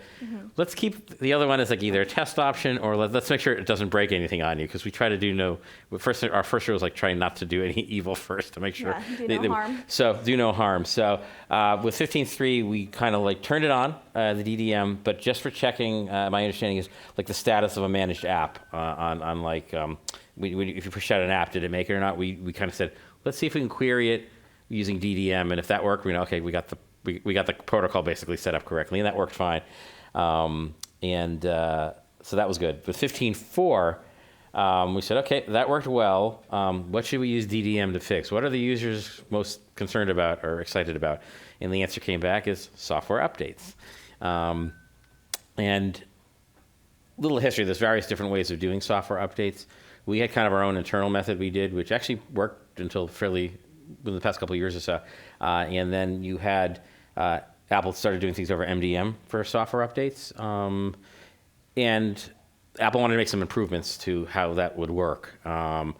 Speaker 1: Let's keep the other one as like either a test option or let's make sure it doesn't break anything on you, because we try to do our first rule was like trying not to do any evil first to make sure.
Speaker 2: Yeah, do no harm.
Speaker 1: So do no harm. So with 15.3, we kind of like turned it on, the DDM, but just for checking, my understanding is like the status of a managed app on like, if you push out an app, did it make it or not? We kind of said, let's see if we can query it using DDM, and if that worked, we know, okay, we got the protocol basically set up correctly, and that worked fine. So that was good. With 15.4, we said, okay, that worked well. What should we use DDM to fix? What are the users most concerned about or excited about? And the answer came back is software updates. And little history, there's various different ways of doing software updates. We had kind of our own internal method we did, which actually worked until fairly within the past couple of years or so. And then you had Apple started doing things over MDM for software updates. And Apple wanted to make some improvements to how that would work. The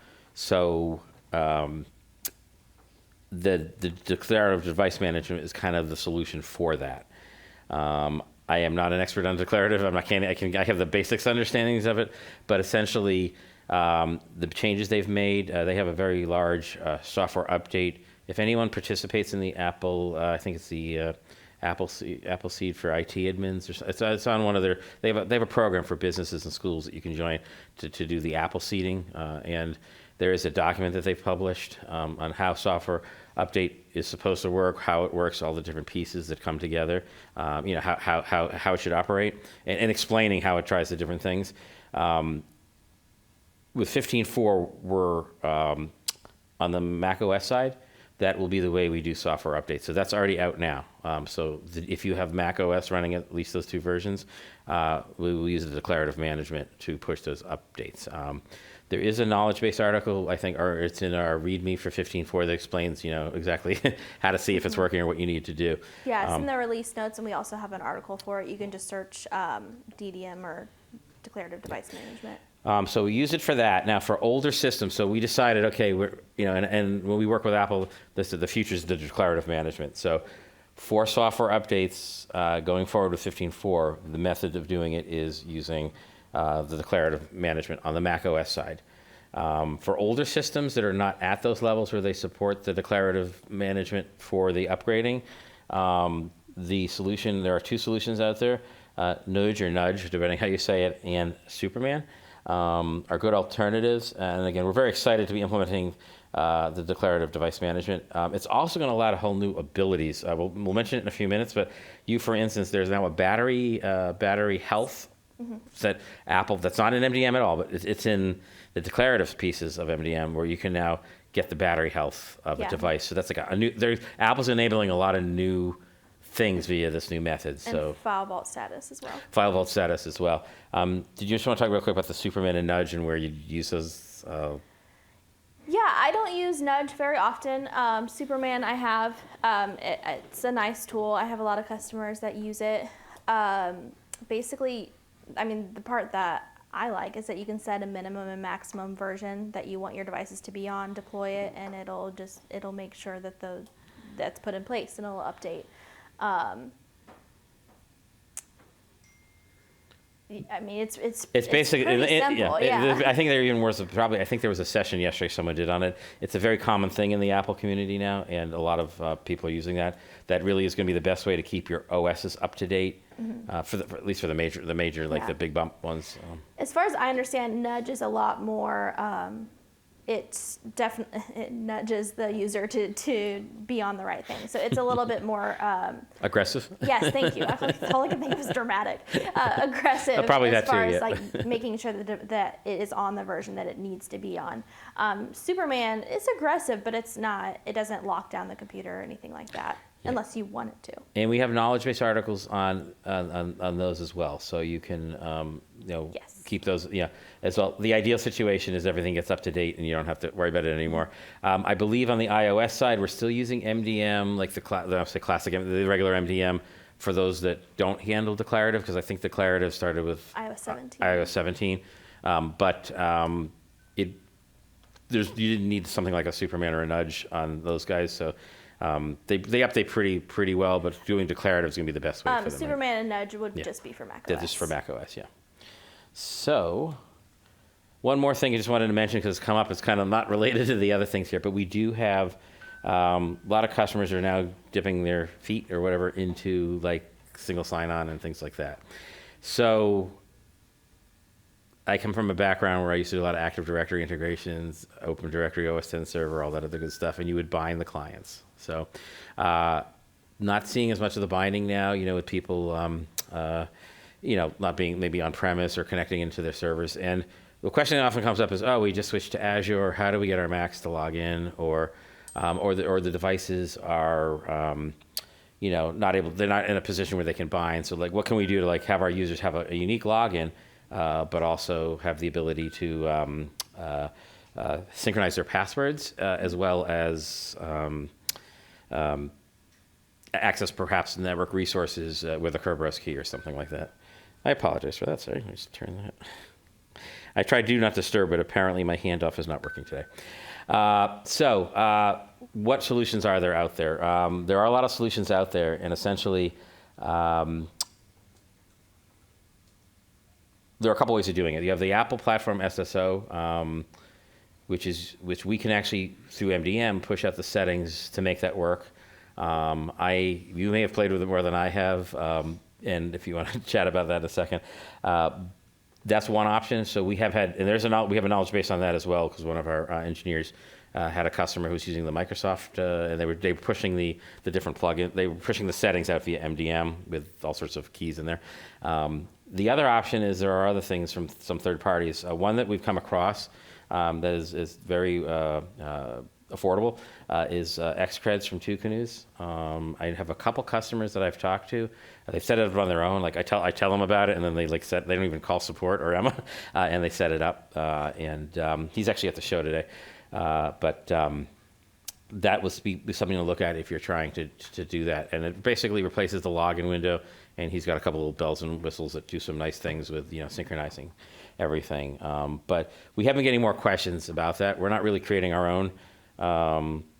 Speaker 1: declarative device management is kind of the solution for that. I am not an expert on declarative. I have the basics understandings of it, but essentially the changes they've made, they have a very large software update. If anyone participates in the Apple, I think it's the Apple Seed for IT admins. It's on one of their. They have a program for businesses and schools that you can join to do the Apple seeding, and there is a document that they've published on how software update is supposed to work, how it works, all the different pieces that come together, how it should operate, and explaining how it tries the different things. With 15.4, we're on the Mac OS side. That will be the way we do software updates. So that's already out now. If you have Mac OS running at least those two versions, we will use the declarative management to push those updates. There is a knowledge base article, I think, or it's in our README for 15.4 that explains, exactly how to see if it's working or what you need to do.
Speaker 2: Yeah, it's in the release notes, and we also have an article for it. You can just search DDM or declarative device management.
Speaker 1: So we use it for that. Now for older systems, so we decided, okay, and when we work with Apple, the future is the declarative management. So for software updates going forward with 15.4, the method of doing it is using the declarative management on the Mac OS side. For older systems that are not at those levels where they support the declarative management for the upgrading, the solution, there are two solutions out there, Nudge or Nudge, depending how you say it, and Superman. Are good alternatives, and again, we're very excited to be implementing the declarative device management. It's also going to allow a whole new abilities. We'll mention it in a few minutes, but for instance, there's now a battery health that Apple, that's not in MDM at all, but it's in the declarative pieces of MDM where you can now get the battery health of a device. So that's like a new, Apple's enabling a lot of new things via this new method. So
Speaker 2: And file vault status as well.
Speaker 1: file vault status as well. Did you just want to talk real quick about the Superman and Nudge and where you use those?
Speaker 2: Yeah, I don't use Nudge very often. Superman, I have. It's a nice tool. I have a lot of customers that use it. Basically, I mean, the part that I like is that you can set a minimum and maximum version that you want your devices to be on, deploy it, and it'll make sure that that's put in place and it'll update. I mean, it's
Speaker 1: basically
Speaker 2: pretty simple.
Speaker 1: I think there even was I think there was a session yesterday someone did on it. It's a very common thing in the Apple community now, and a lot of people are using that. That really is going to be the best way to keep your OSs up to date, at least for the major like the big bump ones.
Speaker 2: As far as I understand, Nudge is a lot more. It nudges the user to be on the right thing. So it's a little bit more
Speaker 1: Aggressive.
Speaker 2: Yes, thank you. All I can think of is dramatic. Aggressive
Speaker 1: Probably
Speaker 2: as
Speaker 1: that
Speaker 2: far
Speaker 1: too,
Speaker 2: as
Speaker 1: yeah.
Speaker 2: like making sure that it is on the version that it needs to be on. Superman is aggressive, but it's not. It doesn't lock down the computer or anything like that, unless you want it to.
Speaker 1: And we have knowledge base articles on those as well, so you can
Speaker 2: Yes.
Speaker 1: keep those as well. The ideal situation is everything gets up to date and you don't have to worry about it anymore. I believe on the iOS side we're still using MDM, like the regular MDM for those that don't handle declarative, because I think declarative started with
Speaker 2: iOS 17.
Speaker 1: iOS 17, you didn't need something like a Superman or a Nudge on those guys, so. They update pretty well, but doing declarative is going to be the best way for them.
Speaker 2: Superman and Nudge would just be for macOS.
Speaker 1: That's just for macOS, yeah. So, one more thing I just wanted to mention because it's come up. It's kind of not related to the other things here, but we do have a lot of customers are now dipping their feet or whatever into like single sign-on and things like that. So, I come from a background where I used to do a lot of Active Directory integrations, Open Directory, OS X server, all that other good stuff, and you would bind the clients. So, not seeing as much of the binding now, with people, not being maybe on premise or connecting into their servers. And the question that often comes up is, we just switched to Azure. How do we get our Macs to log in? Or the devices are, not able. They're not in a position where they can bind. So, like, what can we do to like have our users have a unique login? But also have the ability to synchronize their passwords as well as access perhaps network resources with a Kerberos key or something like that. I apologize for that. Sorry, let me just turn that. I tried do not disturb, but apparently my handoff is not working today. So what solutions are there out there? There are a lot of solutions out there, and essentially there are a couple ways of doing it. You have the Apple Platform SSO, which we can actually, through MDM, push out the settings to make that work. You may have played with it more than I have, and if you want to chat about that in a second, that's one option. So we have had, and we have a knowledge base on that as well, because one of our engineers had a customer who was using the Microsoft, and they were pushing the different plugin. They were pushing the settings out via MDM with all sorts of keys in there. The other option is there are other things from some third parties. One that we've come across that is very affordable is Xcreds from Two Canoes. I have a couple customers that I've talked to. They've set it up on their own. Like I tell them about it, and then they they don't even call support or Emma, and they set it up. And he's actually at the show today. But that would be something to look at if you're trying to do that. And it basically replaces the login window, and he's got a couple of bells and whistles that do some nice things with synchronizing everything. But we have been getting more questions about that. We're not really creating our own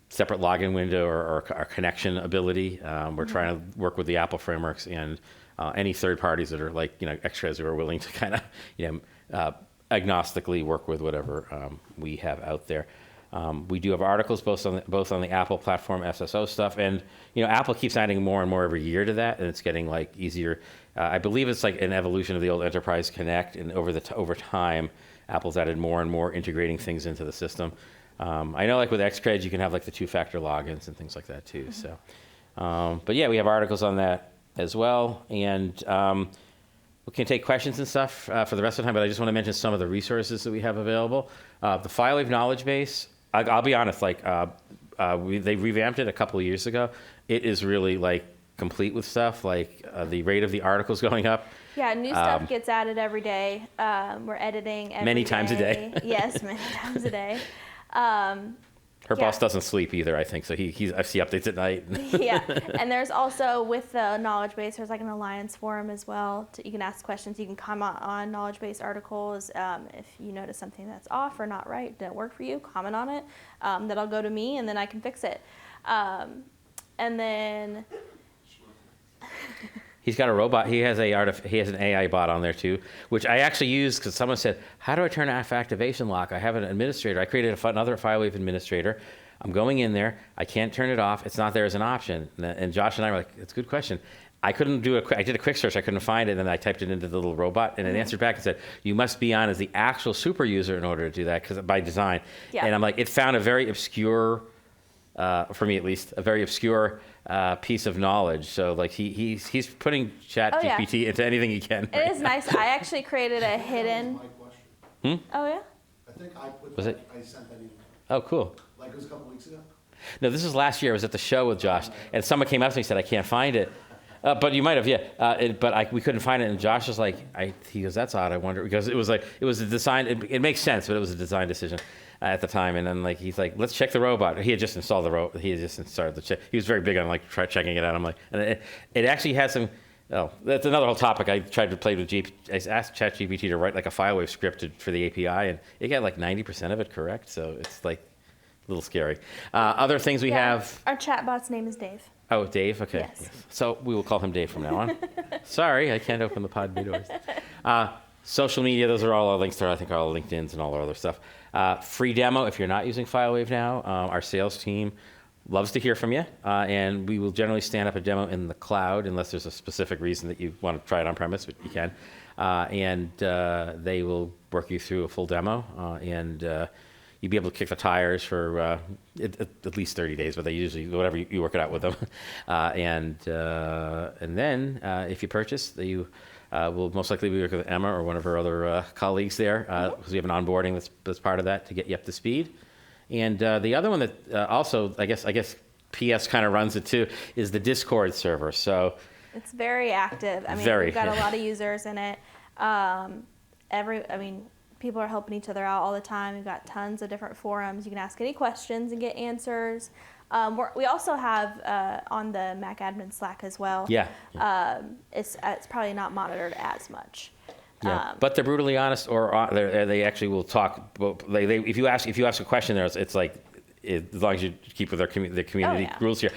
Speaker 1: separate login window or our connection ability. We're trying to work with the Apple frameworks and any third parties that are like Xcreds who are willing to kind of agnostically work with whatever we have out there. We do have articles both on the Apple Platform SSO stuff, and Apple keeps adding more and more every year to that, and it's getting like easier. I believe it's like an evolution of the old Enterprise Connect, and over time, Apple's added more and more integrating things into the system. I know like with Xcred, you can have like the two-factor logins and things like that too. So, but yeah, we have articles on that as well. And we can take questions and stuff for the rest of the time, but I just want to mention some of the resources that we have available. The FileWave knowledge base, I'll be honest, like they revamped it a couple of years ago. It is really like complete with stuff, like the rate of the articles going up.
Speaker 2: Yeah, new stuff gets added every day. We're editing every
Speaker 1: Many times a day.
Speaker 2: Yes, many times a day.
Speaker 1: Her boss doesn't sleep either, I think, so I see updates at night.
Speaker 2: Yeah, and there's also, with the knowledge base, there's like an alliance forum as well. You can ask questions, you can comment on knowledge base articles. If you notice something that's off or not right, didn't work for you, comment on it. That'll go to me, and then I can fix it. And then...
Speaker 1: He's got a robot. He has an AI bot on there too, which I actually used because someone said, "How do I turn off activation lock? I have an administrator. I created another FileWave administrator. I'm going in there. I can't turn it off. It's not there as an option." And Josh and I were like, "It's a good question." I couldn't do I did a quick search. I couldn't find it, and then I typed it into the little robot, and it answered back and said, "You must be on as the actual super user in order to do that, because by design."
Speaker 2: Yeah.
Speaker 1: And I'm like, it found a very obscure, for me at least, a very obscure piece of knowledge. So like he's putting Chat
Speaker 2: Oh, yeah.
Speaker 1: GPT into anything he can.
Speaker 2: It is nice. I actually created a hidden...
Speaker 3: My question.
Speaker 2: Oh, yeah?
Speaker 3: I think I put
Speaker 1: Was
Speaker 3: that,
Speaker 1: it?
Speaker 3: I sent that email.
Speaker 1: Oh, cool.
Speaker 3: Like it was a couple weeks ago?
Speaker 1: No, this was last year. I was at the show with Josh, and someone came up to me and said, "I can't find it." But you might have, yeah. But we couldn't find it, and Josh was like, he goes, "That's odd. I wonder," because it was a design. It makes sense, but it was a design decision at the time. And then he's like, "Let's check the robot." He had just installed the robot. He had just started the check. He was very big on checking it out. I'm like, and it actually has some. Oh, that's another whole topic. I tried to play with I asked ChatGPT to write like a FileWave script for the API, and it got like 90% of it correct. So it's like a little scary. Other things we have.
Speaker 2: Our chatbot's name is Dave.
Speaker 1: Oh, Dave? Okay.
Speaker 2: Yes.
Speaker 1: So we will call him Dave from now on. Sorry, I can't open the pod new doors. Social media, those are all our links there. I think all our LinkedIn's and all our other stuff. Free demo, if you're not using FileWave now, our sales team loves to hear from you. And we will generally stand up a demo in the cloud unless there's a specific reason that you want to try it on premise, but you can. And they will work you through a full demo. And you'd be able to kick the tires for at least 30 days, but they usually, whatever, you work it out with them. And then if you purchase, you will most likely be working with Emma or one of her other colleagues there, because we have an onboarding that's part of that to get you up to speed. And the other one that also, I guess PS kind of runs it too, is the Discord server. So
Speaker 2: It's very active. I mean, we've got a lot of users in it. People are helping each other out all the time. We've got tons of different forums. You can ask any questions and get answers. We also have on the Mac admin Slack as well.
Speaker 1: Yeah.
Speaker 2: It's probably not monitored as much.
Speaker 1: Yeah, but they're brutally honest, or they actually will talk. If you ask a question there, it's like, as long as you keep with their community rules here,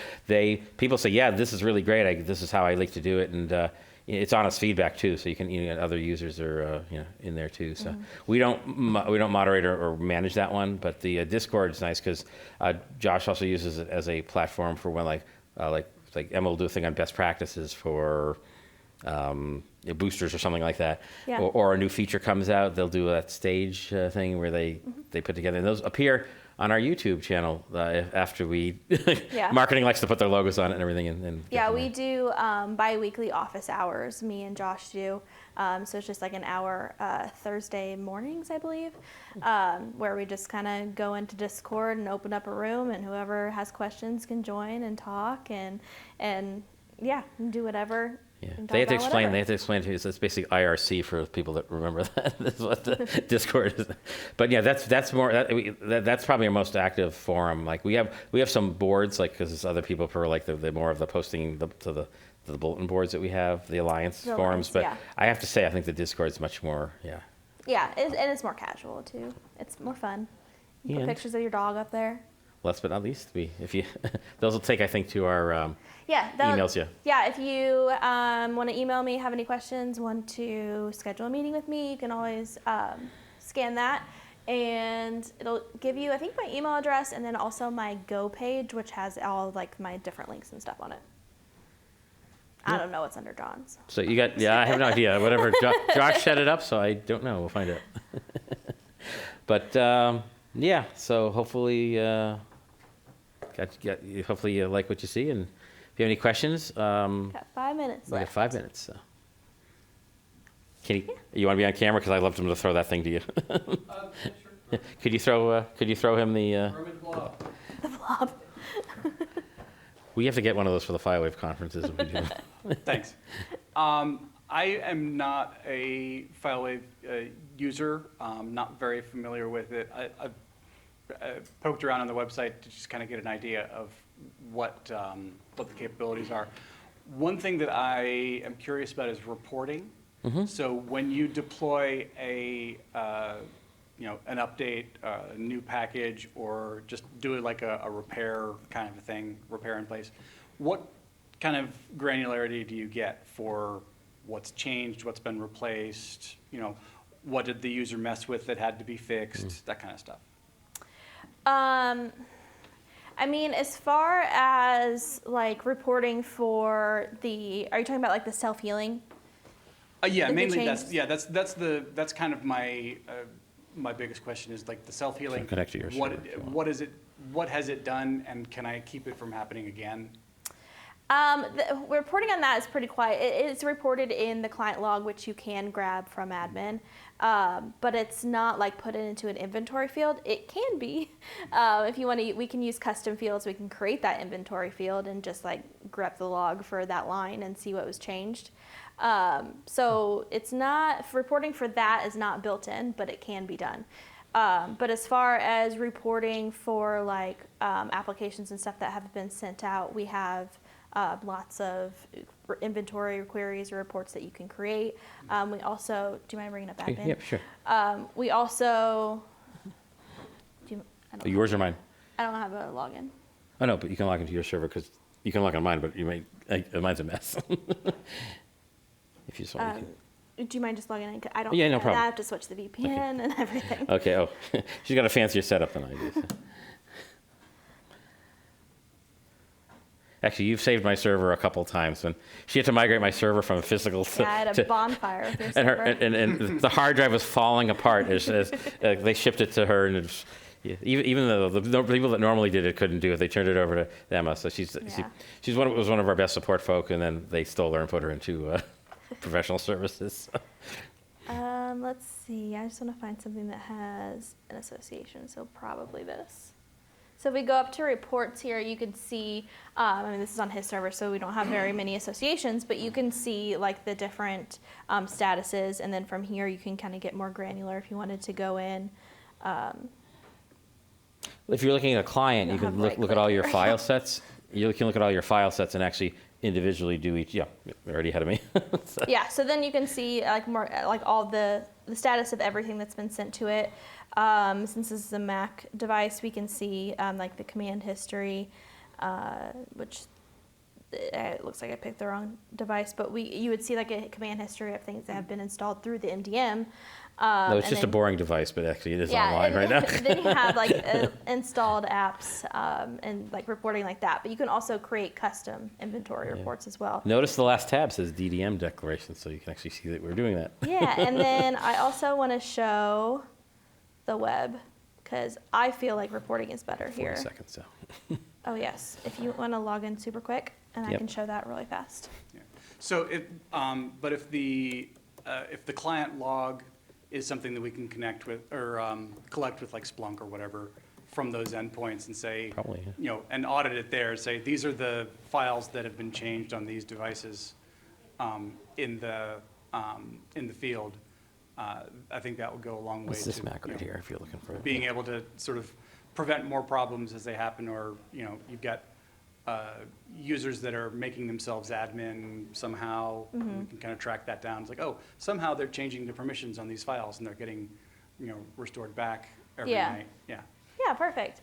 Speaker 1: people say, yeah, this is really great. This is how I like to do it, and it's honest feedback too. So you can, other users are in there too. So we don't moderate or manage that one, but the Discord is nice because Josh also uses it as a platform for when like Emma will do a thing on best practices for. Boosters or something like that,
Speaker 2: Yeah.
Speaker 1: or a new feature comes out, they'll do that stage thing where they put together, and those appear on our YouTube channel after we. Marketing likes to put their logos on it and everything. And
Speaker 2: we do bi-weekly office hours. Me and Josh do. So it's just like an hour Thursday mornings, I believe, where we just kind of go into Discord and open up a room, and whoever has questions can join and talk and do whatever.
Speaker 1: Yeah. They have to explain. They have to explain to you. So it's basically IRC for people that remember that. That's what the Discord is. But yeah, that's more. That's probably our most active forum. Like we have some boards, like because there's other people for like the more of the posting to the bulletin boards that we have, the Alliance forums. But I have to say, I think the Discord's much more. Yeah.
Speaker 2: Yeah, and it's more casual too. It's more fun. You put pictures of your dog up there.
Speaker 1: Last but not least, those will take, I think, to our emails.
Speaker 2: Yeah, if you want to email me, have any questions, want to schedule a meeting with me, you can always scan that, and it'll give you, I think, my email address, and then also my Go page, which has all like my different links and stuff on it. I don't know what's under John's.
Speaker 1: So you got, I have no idea. Whatever, Josh set it up, so I don't know. We'll find out. But Yeah, so hopefully, hopefully you like what you see, and if you have any questions,
Speaker 2: Got 5 minutes
Speaker 1: we got
Speaker 2: left.
Speaker 1: 5 minutes, so. Can you want to be on camera? Because I'd love him to throw that thing to you.
Speaker 4: Sure.
Speaker 1: Could you throw him the,
Speaker 4: Roman blob.
Speaker 1: we have to get one of those for the FileWave conferences if we do.
Speaker 4: Thanks. I am not a FileWave user, not very familiar with it. I've poked around on the website to just kind of get an idea of what the capabilities are. One thing that I am curious about is reporting. So when you deploy an update, a new package, or just do it like a repair kind of a thing, repair in place, what kind of granularity do you get for what's changed, what's been replaced, what did the user mess with that had to be fixed, that kind of stuff?
Speaker 2: I mean, as far as like reporting for are you talking about like the self-healing?
Speaker 4: Yeah,
Speaker 2: The
Speaker 4: mainly
Speaker 2: changes?
Speaker 4: that's kind of my my biggest question is like the self-healing.
Speaker 1: So connect to your server if you want.
Speaker 4: What has it done, and can I keep it from happening again?
Speaker 2: The reporting on that is pretty quiet. It's reported in the client log, which you can grab from admin, but it's not like put into an inventory field. It can be. If you want to, we can use custom fields. We can create that inventory field and just like grep the log for that line and see what was changed. So it's not, reporting for that is not built in, but it can be done. But as far as reporting for like applications and stuff that have been sent out, we have lots of inventory queries or reports that you can create. We also, do you mind bringing up admin?
Speaker 1: Yep, sure.
Speaker 2: We also,
Speaker 1: Yours or mine?
Speaker 2: I don't have a login.
Speaker 1: Oh, no, but you can log into your server, because you can log on mine, but mine's a mess. If you just want, you can.
Speaker 2: Do you mind just logging in? 'Cause I don't.
Speaker 1: Yeah, no problem.
Speaker 2: I have to switch the VPN and everything.
Speaker 1: Okay, oh, she's got a fancier setup than I do. So. Actually, you've saved my server a couple times when she had to migrate my server from physical to.
Speaker 2: Yeah, I had a bonfire with your
Speaker 1: and her
Speaker 2: server.
Speaker 1: and the hard drive was falling apart as they shipped it to her, and it was, yeah, even though the people that normally did it couldn't do it, they turned it over to Emma. So she's was one of our best support folk, and then they stole her and put her into professional services.
Speaker 2: Let's see. I just want to find something that has an association. So probably this. So if we go up to reports here, you can see, I mean, this is on his server, so we don't have very many associations, but you can see like the different statuses. And then from here, you can kind of get more granular if you wanted to go in.
Speaker 1: If you're looking at a client, you
Speaker 2: You
Speaker 1: can
Speaker 2: have
Speaker 1: look
Speaker 2: right
Speaker 1: at all
Speaker 2: click
Speaker 1: your
Speaker 2: here.
Speaker 1: file sets. You can look at all your file sets and actually individually do each. Yeah, you're already ahead of me. So-
Speaker 2: Yeah, so then you can see like more like all the status of everything that's been sent to it. Since this is a Mac device, we can see like the command history, which it looks like I picked the wrong device, but you would see like a command history of things that have been installed through the MDM.
Speaker 1: No, it's
Speaker 2: and
Speaker 1: just a
Speaker 2: then-
Speaker 1: boring device, but actually it is
Speaker 2: Yeah,
Speaker 1: online
Speaker 2: and
Speaker 1: right now.
Speaker 2: then you have like installed apps and like reporting like that. But you can also create custom inventory reports as well.
Speaker 1: Notice the last tab says DDM declaration, so you can actually see that we're doing that.
Speaker 2: Yeah, and then I also want to show the web because I feel like reporting is better
Speaker 1: 40
Speaker 2: here.
Speaker 1: seconds, so.
Speaker 2: Oh yes, if you want to log in super quick, and I
Speaker 1: Yep.
Speaker 2: can show that really fast.
Speaker 4: Yeah. So but if the client log is something that we can connect with or collect with like Splunk or whatever from those endpoints and say,
Speaker 1: Probably, yeah.
Speaker 4: and audit it there, say these are the files that have been changed on these devices in the field. I think that would go a long way
Speaker 1: What's this
Speaker 4: to
Speaker 1: Mac right here if you're looking for it?
Speaker 4: being able to sort of prevent more problems as they happen, or you've got users that are making themselves admin somehow. We can kind of track that down. It's like, oh, somehow they're changing the permissions on these files and they're getting restored back every
Speaker 2: Yeah.
Speaker 4: night. Yeah.
Speaker 2: Yeah, perfect.